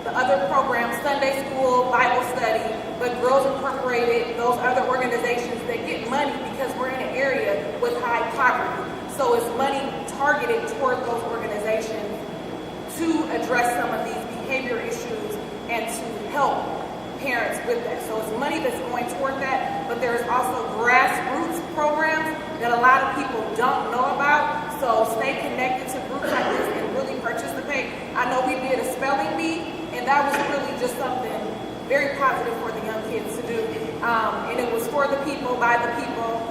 the other programs, Sunday school, Bible study, but Girls Incorporated, those other organizations that get money because we're in an area with high poverty. So it's money targeted toward those organizations to address some of these behavior issues and to help parents with that. So it's money that's going toward that, but there's also grassroots programs that a lot of people don't know about. So stay connected to groups like this and really participate. I know we did a spelling bee, and that was really just something very positive for the young kids to do. And it was for the people, by the people.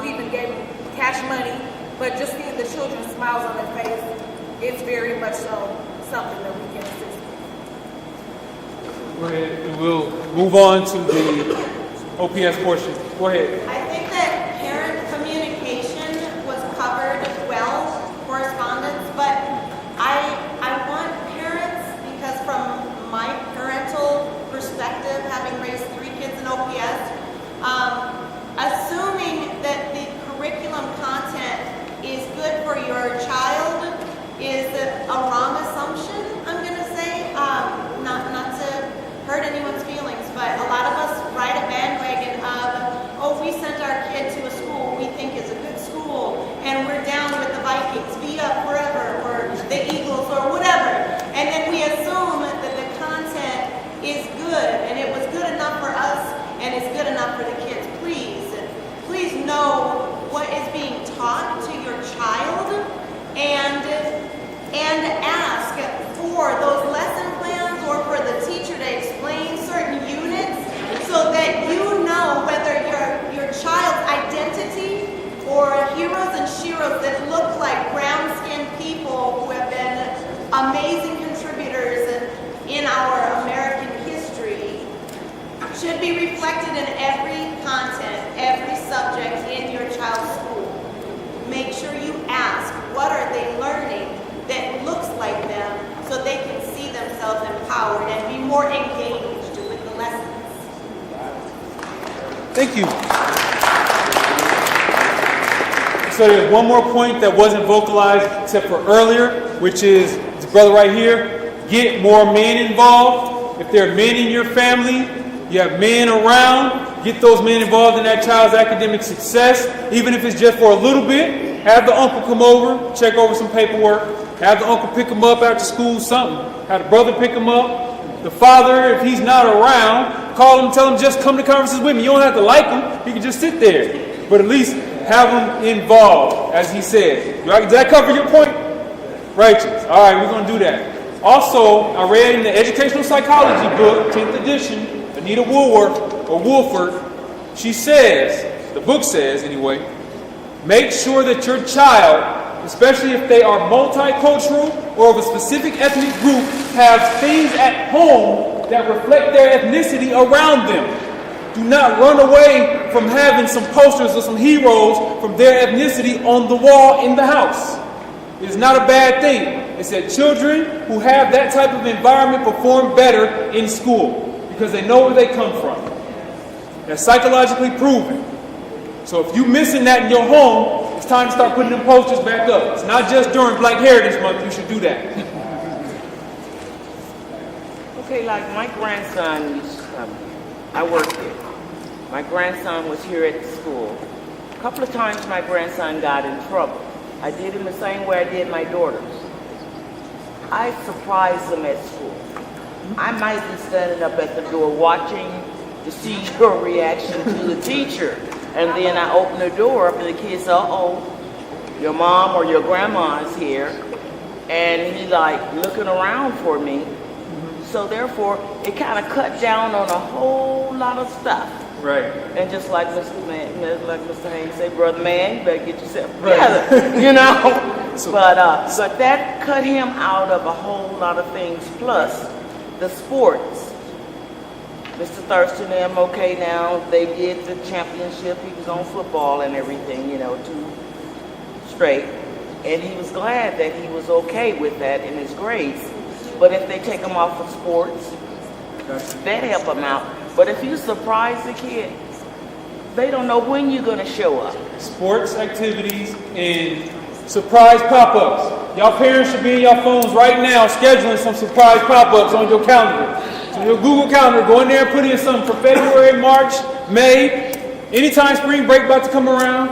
We even gave them cash money, but just seeing the children's smiles on their face, it's very much so something that we can assist with. Go ahead. And we'll move on to the OPS portion. Go ahead. I think that parent communication was covered well, correspondence, but I want parents, because from my parental perspective, having raised 3 kids in OPS, assuming that the curriculum content is good for your child is a wrong assumption, I'm going to say. Not to hurt anyone's feelings, but a lot of us ride a bandwagon of, oh, we sent is being taught to your child, and ask for those lesson plans or for the teacher to explain certain units so that you know whether your child's identity or heroes and sheroes that look like brown-skinned people who have been amazing contributors in our American history should be reflected in every content, every subject in your child's school. Make sure you ask, what are they learning that looks like them so they can see themselves empowered and be more engaged with the lessons. Thank you. So there's one more point that wasn't vocalized except for earlier, which is this brother right here, get more men involved. If there are men in your family, you have men around, get those men involved in that child's academic success, even if it's just for a little bit. Have the uncle come over, check over some paperwork. Have the uncle pick him up after school, something. Have the brother pick him up. The father, if he's not around, call him, tell him just come to conferences with me. You don't have to like him. He can just sit there. But at least have him involved, as he said. Did that cover your point? Righteous. All right, we're going to do that. Also, I read in the Educational Psychology book, 10th edition, Anita Woolford, she says, the book says anyway, make sure that your child, especially if they are multicultural or of a specific ethnic group, have things at home that reflect their ethnicity around them. Do not run away from having some posters or some heroes from their ethnicity on the wall in the house. It is not a bad thing. It said children who have that type of environment perform better in school because they know where they come from. That's psychologically proven. So if you're missing that in your home, it's time to start putting them posters back up. It's not just during Black Heritage Month you should do that. Okay, like my grandson used to come. I worked here. My grandson was here at the school. A couple of times my grandson got in trouble. I did him the same way I did my daughters. I surprised them at school. I might be standing up at the door watching to see your reaction to the teacher. And then I open the door up and the kid says, uh-oh, your mom or your grandma is here. And he's like looking around for me. So therefore, it kind of cut down on a whole lot of stuff. Right. And just like Mr. Haynes said, brother man, you better get yourself together, you know. But that cut him out of a whole lot of things. Plus, the sports. Mr. Thurston and them, okay, now they did the championship. He was on football and everything, 2 straight. And he was glad that he was okay with that in his grades. But if they take him off of sports, that help him out. But if you surprise the kid, they don't know when you're going to show up. Sports activities and surprise pop-ups. Y'all parents should be in your phones right now scheduling some surprise pop-ups on your calendar. So your Google Calendar, go in there and put in something for February, March, May, anytime spring break about to come around.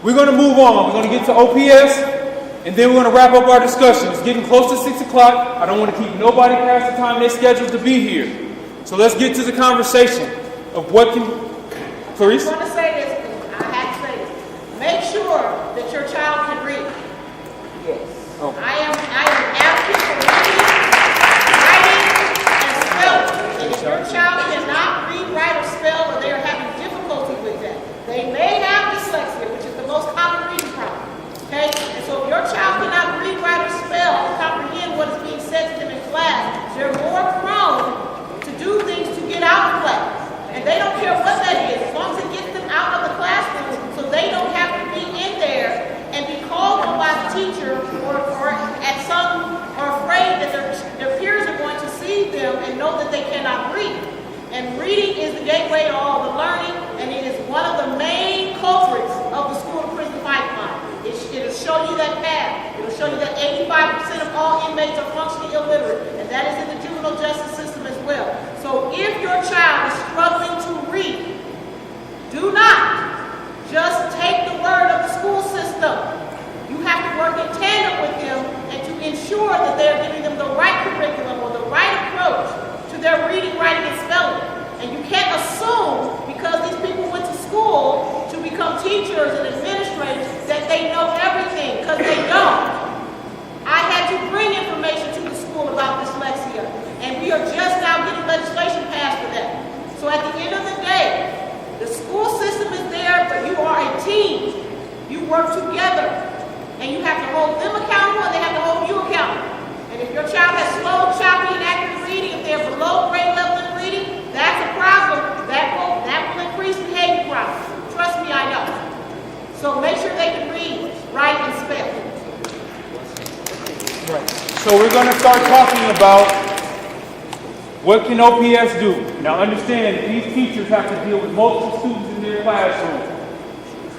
We're going to move on. We're going to get to OPS. And then we're going to wrap up our discussion. It's getting close to 6 o'clock. I don't want to keep nobody past the time they're scheduled to be here. So let's get to the conversation of what can... Clarice? I want to say this. I have to say this. Make sure that your child can read. Yes. Oh. I am asking for reading, writing, and spelling. And if your child cannot read, write, or spell, or they are having difficulty with that, they may have dyslexia, which is the most common reading problem. Okay? And so if your child cannot read, write, or spell, or comprehend what is being said to them in class, they're more prone to do things to get out of class. And they don't care what that is, as long as it gets them out of the classroom so they don't have to be in there and be called on by the teacher or afraid that their peers are going to see them and know that they cannot read. And reading is the gateway to all the learning, and it is one of the main culprits of the school-to-prison pipeline. It'll show you that path. It'll show you that 85% of all inmates are functionally illiterate, and that is in the juvenile justice system as well. So if your child is struggling to read, do not just take the word of the school system. You have to work in tandem with them and to ensure that they're giving them the right curriculum or the right approach to their reading, writing, and spelling. And you can't assume because these people went to school to become teachers and administrators And we are just now getting legislation passed for that. So at the end of the day, the school system is there, but you are a team. You work together. And you have to hold them accountable, and they have to hold you accountable. And if your child has slow, choppy, inaccurate reading, if they're below grade level in reading, that's a problem. That will increase behavior problems. Trust me, I know. So make sure they can read, write, and spell. Right. So we're going to start talking about what can OPS do. Now understand, these teachers have to deal with multiple students in their classroom.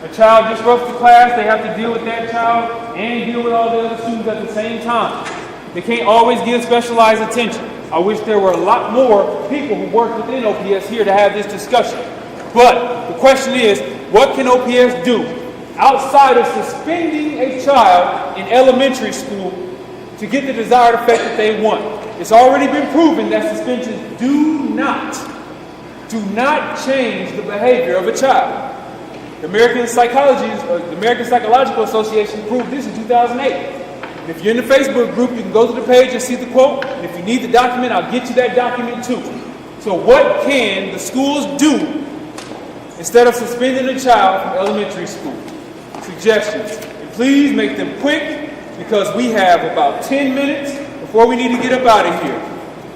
A child disrupts the class, they have to deal with that child and deal with all the other students at the same time. They can't always give specialized attention. I wish there were a lot more people who work within OPS here to have this discussion. But the question is, what can OPS do outside of suspending a child in elementary school to get the desired effect that they want? It's already been proven that suspensions do not change the behavior of a child. The American Psychological Association proved this in 2008. And if you're in the Facebook group, you can go to the page and see the quote. And if you need the document, I'll get you that document too. So what can the schools do instead of suspending a child from elementary school? Suggestions. And please make them quick because we have about 10 minutes before we need to get up out of here.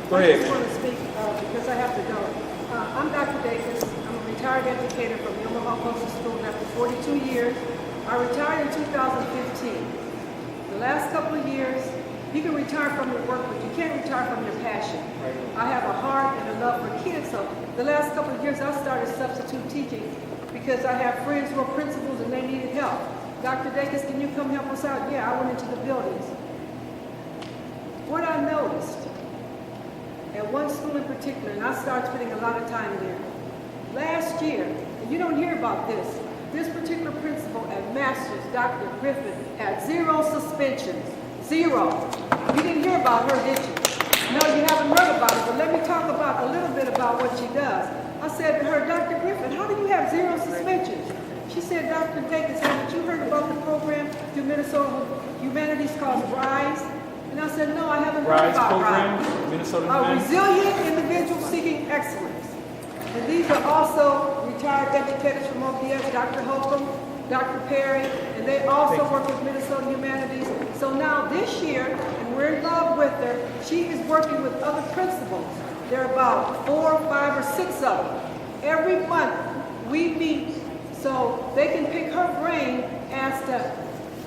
Go ahead. I just want to speak because I have to go. I'm Dr. Davis. I'm a retired educator from the Omaha Coastal School after 42 years. I retired in 2015. The last couple of years, you can retire from your work, but you can't retire from your passion. I have a heart and a love for kids, so the last couple of years I started substitute teaching because I have friends who are principals and they needed help. Dr. Dacus, can you come help us out? Yeah, I went into the buildings. What I noticed, at one school in particular, and I started spending a lot of time there, last year, and you don't hear about this particular principal at Masters, Dr. Griffin, had 0 suspensions. 0. You didn't hear about her, did you? No, you haven't heard about it, but let me talk about a little bit about what she does. I said to her, Dr. Griffin, how do you have 0 suspensions? She said, Dr. Dacus, haven't you heard about the program through Minnesota Humanities called RISE? And I said, no, I haven't heard about RISE. Minnesota A resilient individual seeking excellence. And these are also retired educators from OPS, Dr. Holcomb, Dr. Perry, and they also work with Minnesota Humanities. So now this year, and we're in love with her, she is working with other principals. There are about 4, 5, or 6 of them. Every month we meet so they can pick her brain as to,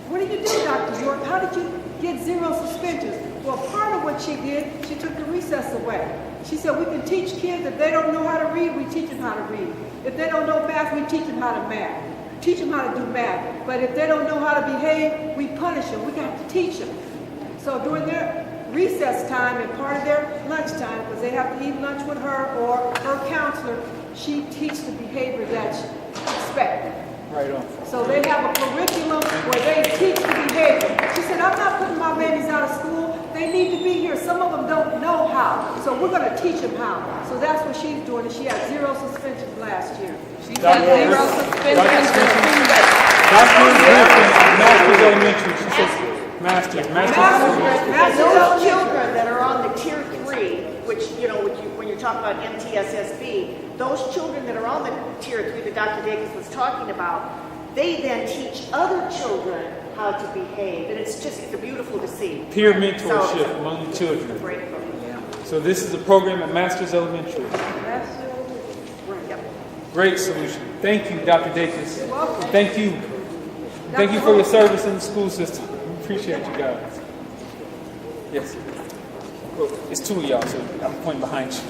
what did you do, Dr. York? How did you get 0 suspensions? Well, part of what she did, she took the recess away. She said, we can teach kids, if they don't know how to read, we teach them how to read. If they don't know math, we teach them how to math. Teach them how to do math. But if they don't know how to behave, we punish them. We got to teach them. So during their recess time and part of their lunch time, because they have to eat lunch with her or her counselor, she teaches the behavior that's expected. Right on. So they have a curriculum where they teach the behavior. She said, I'm not putting my babies out of school. They need to be here. Some of them don't know how. So we're going to teach them how. So that's what she's doing. And she had 0 suspensions last year. She's had 0 suspensions. Dr. Griffin, Masters Elementary. She says, Masters. Those children that are on the tier 3, which, you know, when you're talking about MTSSB, those children that are on the tier 3 that Dr. Dacus was talking about, they then teach other children how to behave. And it's beautiful to see. Peer mentorship among the children. So this is a program at Masters Elementary. Great solution. Thank you, Dr. Dacus. Thank you. Thank you for your service in the school system. We appreciate you guys. Yes. Well, it's 2 of y'all, so I'm pointing behind you.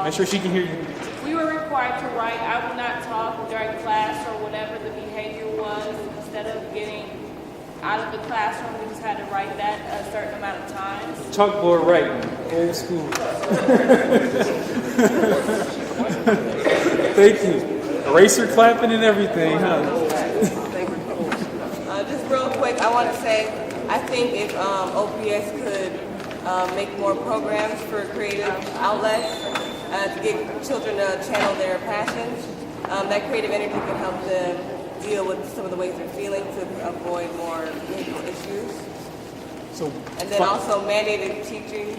Make sure she can hear you. We were required to write, I would not talk during class or whatever the behavior was. Instead of getting out of the classroom, we just had to write that a certain amount of times. Chalkboard writing, old school. Thank you. Eraser clapping and everything, huh? Just real quick, I want to say, I think if OPS could make more programs for creative outlets to get children to channel their passions, that creative energy can help them deal with some of the ways they're feeling to avoid more behavioral issues. So, And then also mandated teacher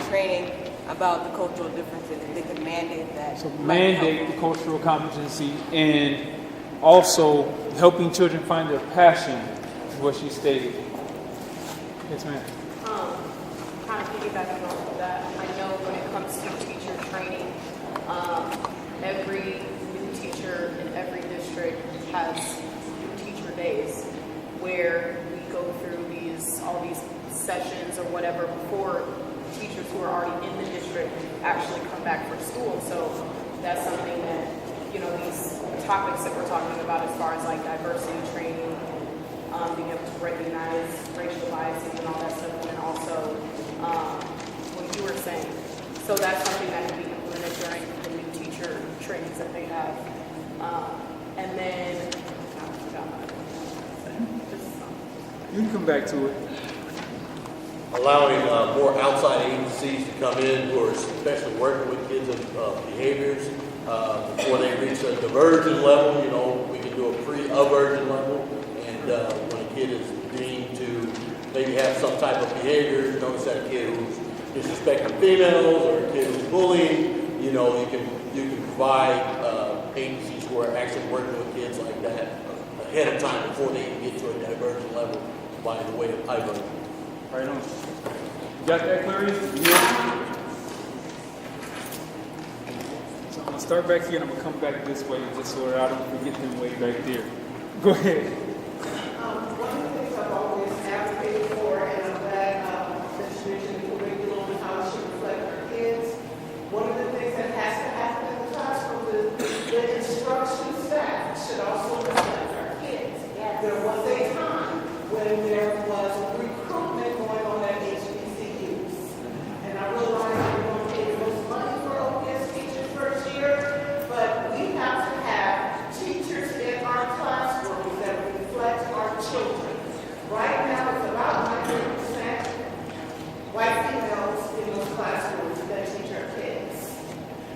training about the cultural differences. They can mandate that. So mandate the cultural competency and also helping children find their passion, is what she stated. Yes, ma'am. Kind of piggybacking off of that, I know when it comes to teacher training, every new teacher in every district has teacher days where we go through all these sessions or whatever before teachers who are already in the district actually come back for school. So that's something that, these topics that we're talking about as far as like diversity training, being able to recognize racial biases and all that stuff, and then also what you were saying. So that's something that can be implemented during the new teacher trainings that they have. And then, I forgot what I was going to say. You can come back to it. Allowing more outside agencies to come in who are especially working with kids' behaviors before they reach a diversion level. We can do a pre-aversion level, and when a kid is deemed to maybe have some type of behavior, notice that a kid who's disrespecting females or a kid who's bullying, you can provide agencies who are actually working with kids like that ahead of time before they even get to a diversion level by the way of IVER. Right on. You got that, Clarice? Yeah. So I'm going to start back here and I'm going to come back this way just so that I don't forget them way back there. Go ahead. One of the things I've always advocated for, and I'm glad that you mentioned the curriculum and how it should reflect our kids, one of the things that has to happen in the classroom is the instruction staff should also reflect our kids. There was a time when there was recruitment going on at HBCUs. And I realize we're going to pay the most money for OPS teachers first year, but we have to have teachers in our classrooms that reflect our children. Right now, it's about 90% white females in those classrooms that teach our kids.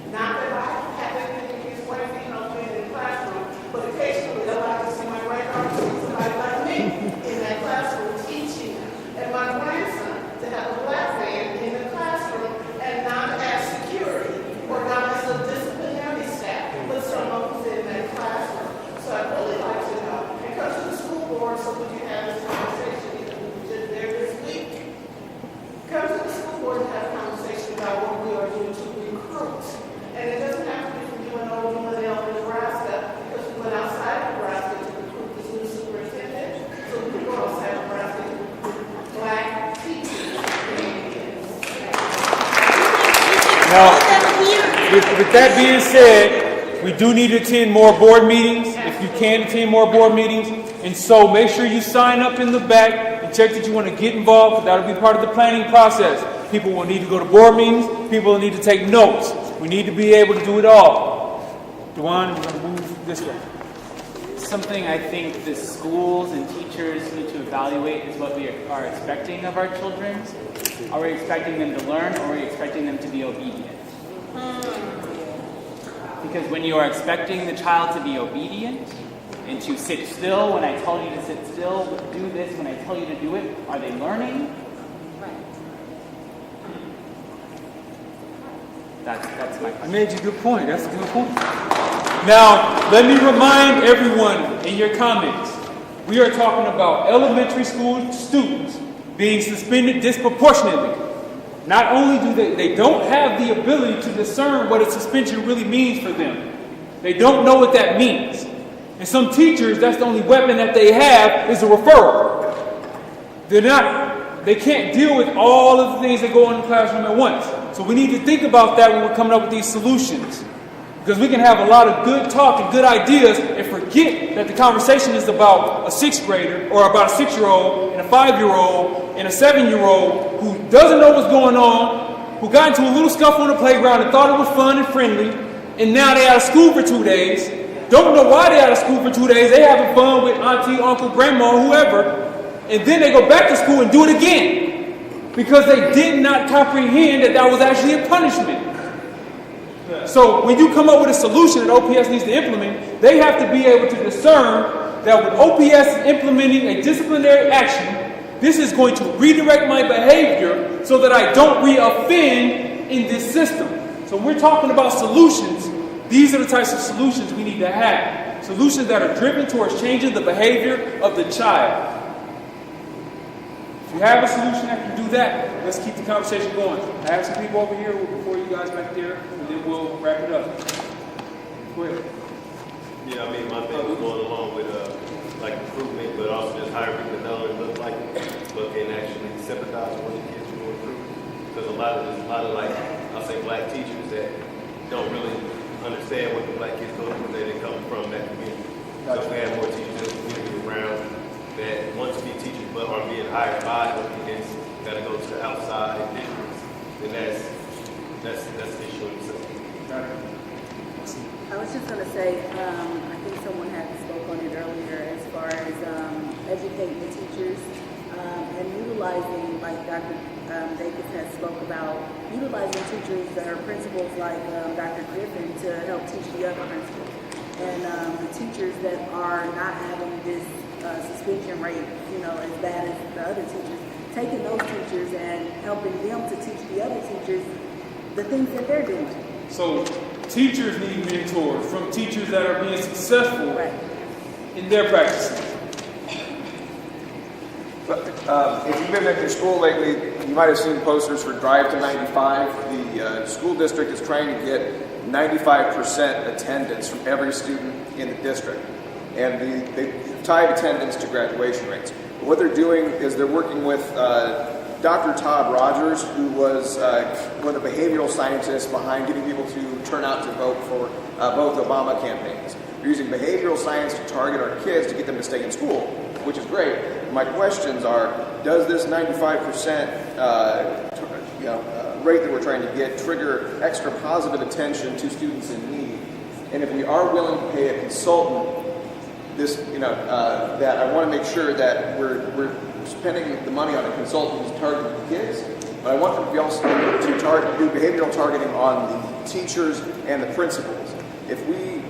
Not that I have anything against white females being in the classroom, but occasionally I like to see my right arm see somebody like me in that classroom teaching. And my grandson to have a black man in the classroom and not as security or not as a disciplinary staff, but someone who's in that classroom. So I'd really like to know. And come to the school board so we can have this conversation. We did there this week. Come to the school board and have a conversation about what we are doing to recruit. And it doesn't have to be from UNO, UNL, Nebraska, because we went outside Nebraska to recruit this new superintendent. So we can go outside Nebraska to recruit black teachers. Now, with that being said, we do need to attend more board meetings. If you can attend more board meetings. And so make sure you sign up in the back and check that you want to get involved, because that'll be part of the planning process. People will need to go to board meetings. People will need to take notes. We need to be able to do it all. Duane, we're going to move this way. Something I think the schools and teachers need to evaluate is what we are expecting of our children. Are we expecting them to learn, or are we expecting them to be obedient? Because when you are expecting the child to be obedient and to sit still when I tell you to sit still, do this when I tell you to do it, are they learning? That's my question. I made you a good point. That's a good point. Now, let me remind everyone in your comments, we are talking about elementary school students being suspended disproportionately. Not only do they don't have the ability to discern what a suspension really means for them. They don't know what that means. And some teachers, that's the only weapon that they have is a referral. They can't deal with all of the things that go on in the classroom at once. So we need to think about that when we're coming up with these solutions. Because we can have a lot of good talk and good ideas and forget that the conversation is about a 6th grader or about a 6-year-old and a 5-year-old and a 7-year-old who doesn't know what's going on, who got into a little scuffle on the playground and thought it was fun and friendly, and now they're out of school for 2 days. Don't know why they're out of school for 2 days. They're having fun with auntie, uncle, grandma, whoever. And then they go back to school and do it again because they did not comprehend that that was actually a punishment. So when you come up with a solution that OPS needs to implement, they have to be able to discern that when OPS is implementing a disciplinary action, This is going to redirect my behavior so that I don't reoffend in this system. So when we're talking about solutions, these are the types of solutions we need to have. Solutions that are driven towards changing the behavior of the child. If you have a solution that can do that, let's keep the conversation going. I have some people over here before you guys back there, and then we'll wrap it up. Go ahead. Yeah, I mean, my thing was going along with like improvement, but also just hiring people that know what it looks like, but can actually sympathize with the kids who improve. Because a lot of like, I'll say black teachers that don't really understand what the black kids go through, they come from that community. So if we have more teachers in the community around that want to be teachers but are being hired by the kids that go to the outside districts, then that's the issue in itself. I was just going to say, I think someone had spoke on it earlier as far as educating the teachers and utilizing, like Dr. Davis has spoke about, utilizing teachers that are principals like Dr. Griffin to help teach the other principals. And the teachers that are not having this suspension rate, as bad as the other teachers, taking those teachers and helping them to teach the other teachers the things that they're doing. So teachers need mentors from teachers that are being successful in their practices. If you've been at your school lately, you might have seen posters for Drive to 95. The school district is trying to get 95% attendance from every student in the district. And they tie attendance to graduation rates. But what they're doing is they're working with Dr. Todd Rogers, who was one of the behavioral scientists behind getting people to turn out to vote for both Obama campaigns. We're using behavioral science to target our kids to get them to stay in school, which is great. My questions are, does this 95% rate that we're trying to get trigger extra positive attention to students in need? And if we are willing to pay a consultant, that I want to make sure that we're spending the money on a consultant who's targeting the kids, but I want them to be also to do behavioral targeting on the teachers and the principals. If we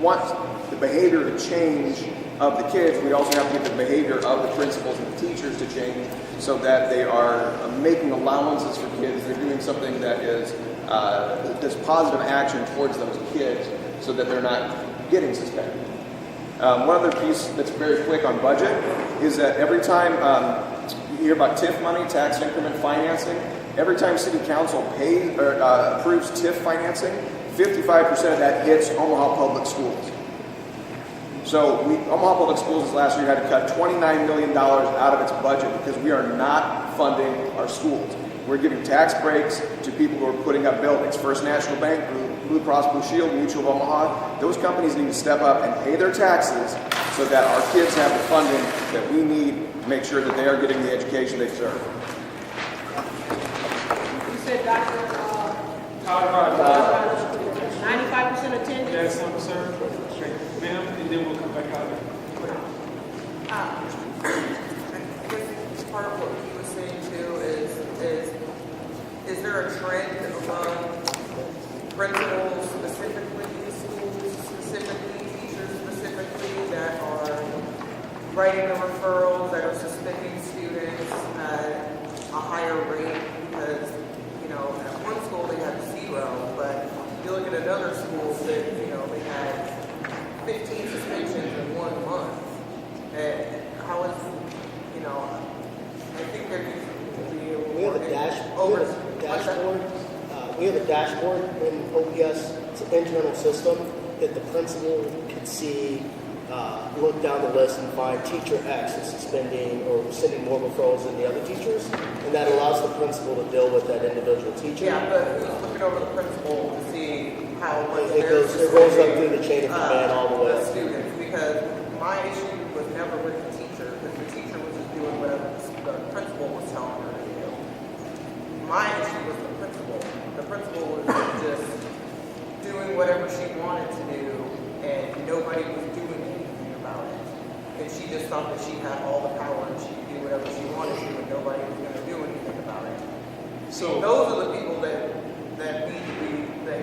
want the behavior to change of the kids, we also have to get the behavior of the principals and the teachers to change so that they are making allowances for kids. They're doing something that is this positive action towards those kids so that they're not getting suspended. One other piece that's very quick on budget is that every time you hear about TIF money, tax increment financing, every time City Council pays or approves TIF financing, 55% of that hits Omaha Public Schools. So Omaha Public Schools last year had to cut $29 million out of its budget because we are not funding our schools. We're giving tax breaks to people who are putting up buildings. First National Bank, Blue Cross Blue Shield, Mutual of Omaha, those companies need to step up and pay their taxes so that our kids have the funding that we need to make sure that they are getting the education they deserve. You said Dr. Todd Rogers. 95% attendance? Yes, sir. Ma'am, and then we'll come back out. I guess part of what he was saying too is there a trend among principals specifically, schools specifically, teachers specifically that are writing the referrals, that are suspending students at a higher rate? Because, at one school they had 0, but you look at another school that, they had 15 suspensions in 1 month. And how is, I think there needs to be a We have a dashboard. We have a dashboard in OPS. It's an internal system that the principal can see, look down the list and find teacher X is suspending or sending more referrals than the other teachers, and that allows the principal to deal with that individual teacher. Yeah, but who's looking over the principal to see how much it goes up through the chain of command all the way. The students, because my issue was never with the teacher, because the teacher was just doing whatever the principal was telling her to do. My issue was the principal. The principal was just doing whatever she wanted to do, and nobody was doing anything about it. And she just thought that she had all the power and she could do whatever she wanted to, and nobody was going to do anything about it. So those are the people that need to be, that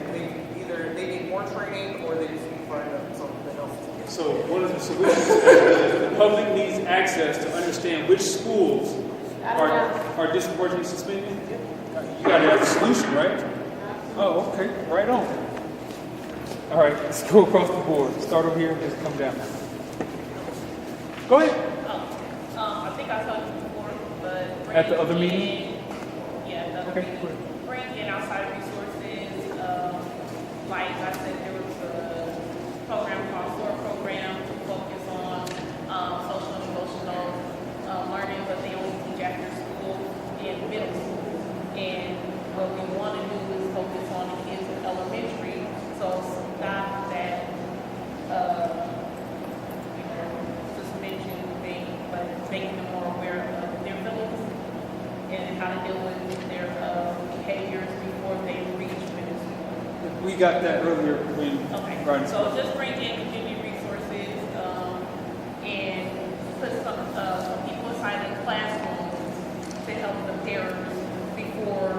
either they need more training or they just need to find something else to do. So one of the solutions is the public needs access to understand which schools I don't know. Are disproportionately suspended? You got to have a solution, right? Oh, okay, right on. All right, let's go across the board. Start over here, just come down. Go ahead. I think I told you before, but At the other meeting? Yeah, the other meeting. Bring in outside resources. Like I said, there was a program called SOAR program to focus on social and emotional learning, but they only teach after school and middle school. And what we want to do is focus on the kids in elementary, so stop that suspension thing, but making them more aware of their feelings and how to deal with their behaviors before they reach middle school. We got that earlier when Okay, so just bring in community resources and put some people aside in classrooms to help the parents before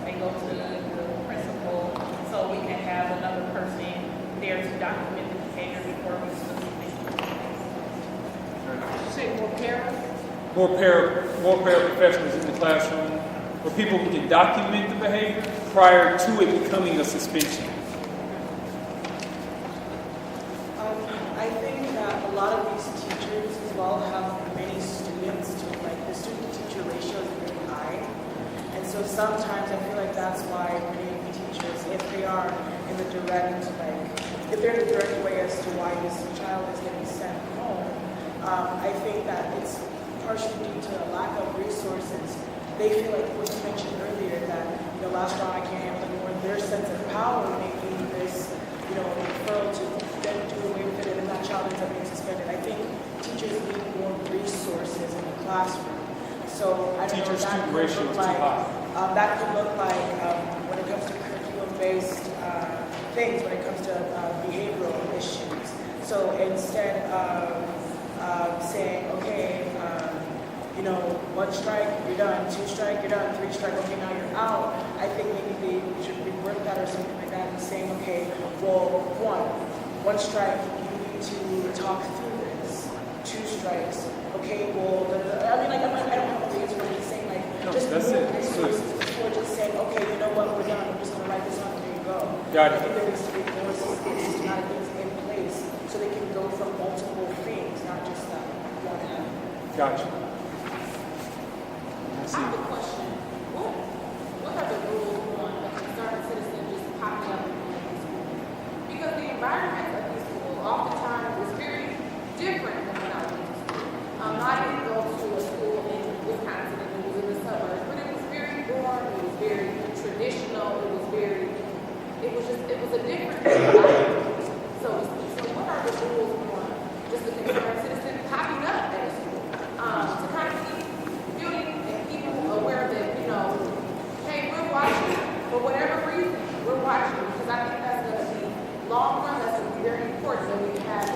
they go to the principal, so we can have another person there to document the behavior before we Say more parents? more paraprofessionals in the classroom, where people can document the behavior prior to it becoming a suspension. I think that a lot of these teachers as well have many students too. Like the student-to-teacher ratio is really high. And so sometimes I feel like that's why many of the teachers, if they are in the direct, if they're in the direct way as to why this child is getting sent home, I think that it's partially due to a lack of resources. They feel like what you mentioned earlier, that, last round I can't handle anymore. Their sense of power making this, referral to then do away with it, and that child ends up being suspended. I think teachers need more resources in the classroom. So I don't know what that could look like. That could look like when it comes to curriculum-based things, when it comes to behavioral issues. So instead of saying, okay, one strike, you're done, two strike, you're done, three strike, okay, now you're out. I think maybe they should reword that or something like that and saying, okay, well, one strike, you need to talk through this. Two strikes, okay, well, I don't have to use what he's saying, just more resources before just saying, okay, you know what, we're done, I'm just going to write this on, there you go. Got it. I think there needs to be more systematic things in place so they can go from multiple things, not just that one avenue. Gotcha. I have a question. What are the rules on a concerned citizen just popping up in the school? Because the environment of the school oftentimes is very different than when I went to school. I didn't go to a school in Wisconsin and it was in the suburbs, but it was very warm, it was very traditional, it was a different environment. So what are the rules on just a concerned citizen popping up at a school? To kind of keep building and people aware that, hey, we're watching. For whatever reason, we're watching. Because I think that's going to be long run, that's going to be very important that we have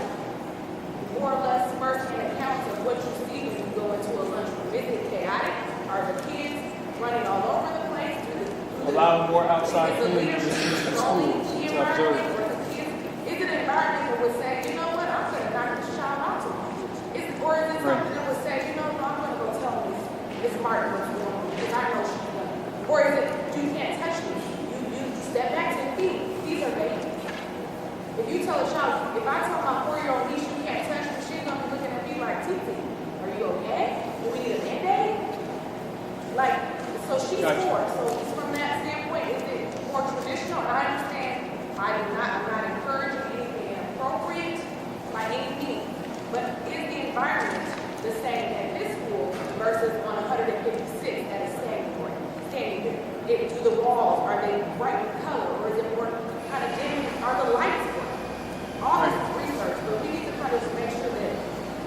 more or less first-hand accounts of what you see when you go into a lunchroom. Is it chaotic? Are the kids running all over the place? Allow more outside communities in the school to observe. Is it an environment that would say, you know what, I'm going to knock this child out tomorrow? Or is it something that would say, you know what, I'm going to go tell Miss Martin what's going on because I know she's done it. Or is it, you can't touch me? You step back 10 feet. These are babies. If you tell a child, if I tell my 4-year-old niece you can't touch me, she's going to be looking at me like, Titi, are you okay? Do we need a Band-Aid? So she's 4. So from that standpoint, is it more traditional? And I understand I'm not encouraging anything inappropriate by any means. But is the environment the same at this school versus on 156 at a standing point? Do the walls, are they bright in color, or is it more kind of dim? Are the lights bright? All this is research, but we need to kind of make sure that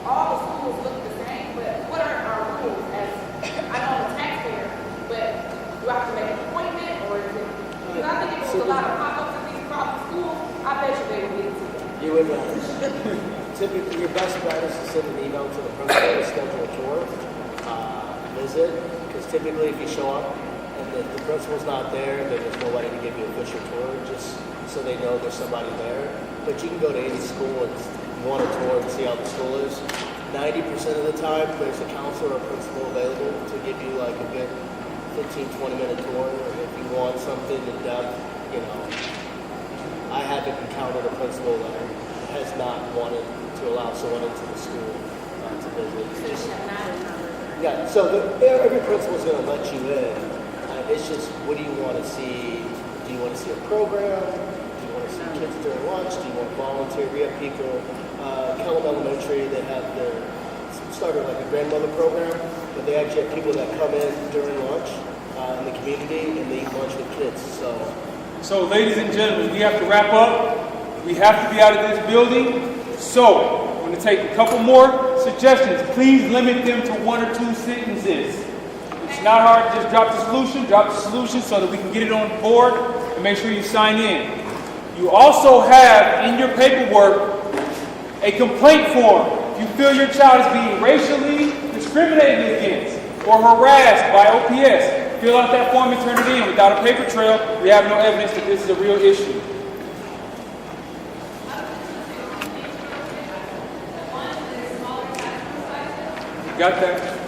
all the schools look the same. But what are our rules? As I know I'm a taxpayer, but do I have to make an appointment, or is it? Because I think if there was a lot of pop-ups at these private schools, I bet you they would lead to that. You would typically, your best bet is to send an email to the principal to schedule a tour, visit, because typically if you show up and the principal's not there, then there's nobody to give you an official tour, just so they know there's somebody there. But you can go to any school and want a tour and see how the school is. 90% of the time, there's a counselor or principal available to give you like a good 15, 20-minute tour. And if you want something in depth, you know, I haven't encountered a principal that has not wanted to allow someone into the school to visit. Yeah, so every principal is going to let you in. It's just, what do you want to see? Do you want to see a program? Do you want to see kids during lunch? Do you want to volunteer? We have people, Kellum Elementary, they have their, started like a grandmother program, but they actually have people that come in during lunch in the community and they eat lunch with kids. So ladies and gentlemen, we have to wrap up. We have to be out of this building. So I'm going to take a couple more suggestions. Please limit them to 1 or 2 sentences. It's not hard to just drop the solution so that we can get it on the board and make sure you sign in. You also have in your paperwork a complaint form. If you feel your child is being racially discriminated against or harassed by OPS, fill out that form and turn it in. Without a paper trail, we have no evidence that this is a real issue. You got that?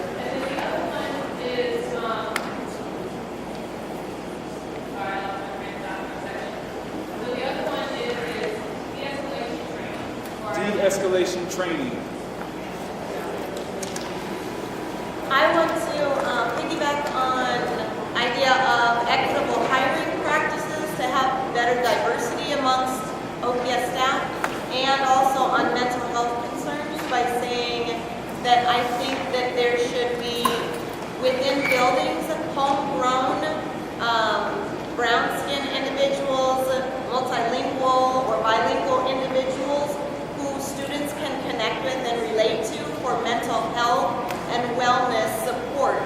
De-escalation training. I want to piggyback on idea of equitable hiring practices to have better diversity amongst OPS staff, and also on mental health concerns by saying that I think that there should be within buildings homegrown brown-skinned individuals, multilingual or bilingual individuals who students can connect with and relate to for mental health and wellness support.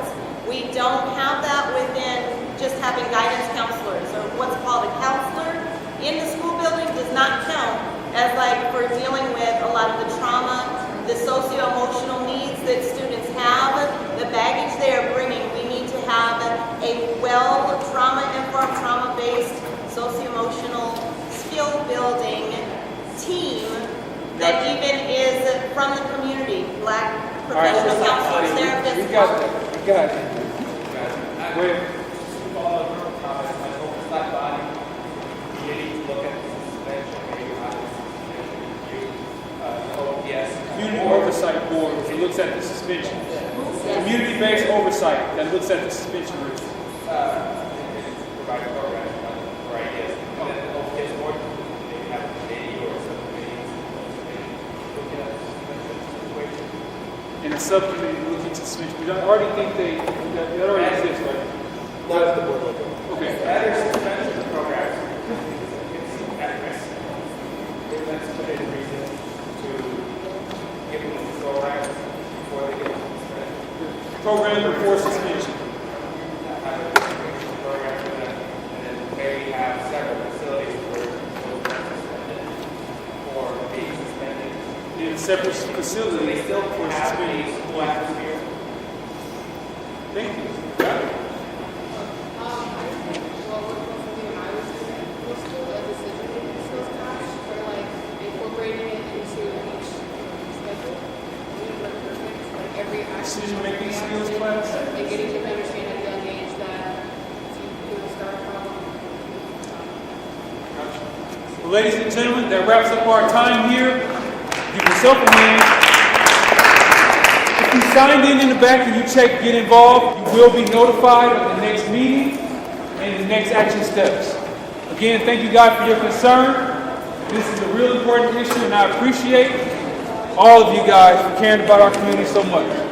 We don't have that within just having guidance counselors or what's called a counselor in the school building does not count as like for dealing with a lot of the trauma, the socio-emotional needs that students have, the baggage they are bringing. We need to have a well trauma-informed, trauma-based, socio-emotional skill building team that even is from the community, Black professional counselors, therapists. We got that. We got it. Go ahead. Community Oversight Board that looks at the suspension. Community-based oversight that looks at the suspension risk. And a subcommittee looking to suspension. We already think that already exists, right? Not at the board level. Okay. Better suspension programs. At risk. That's a good reason to give them the full rights before they get suspended. Program before suspension. Have a program for them, and then maybe have several facilities where those are suspended or being suspended. In a separate facility. So they still for have suspension. the full atmosphere. Thank you. Got it. Decision-making skills class? And getting them to understand at a young age that you can start a problem. Well, ladies and gentlemen, that wraps up our time here. Give yourself a hand. If you signed in the back and you check Get Involved, you will be notified of the next meeting and the next action steps. Again, thank you guys for your concern. This is a real important issue, and I appreciate all of you guys for caring about our community so much.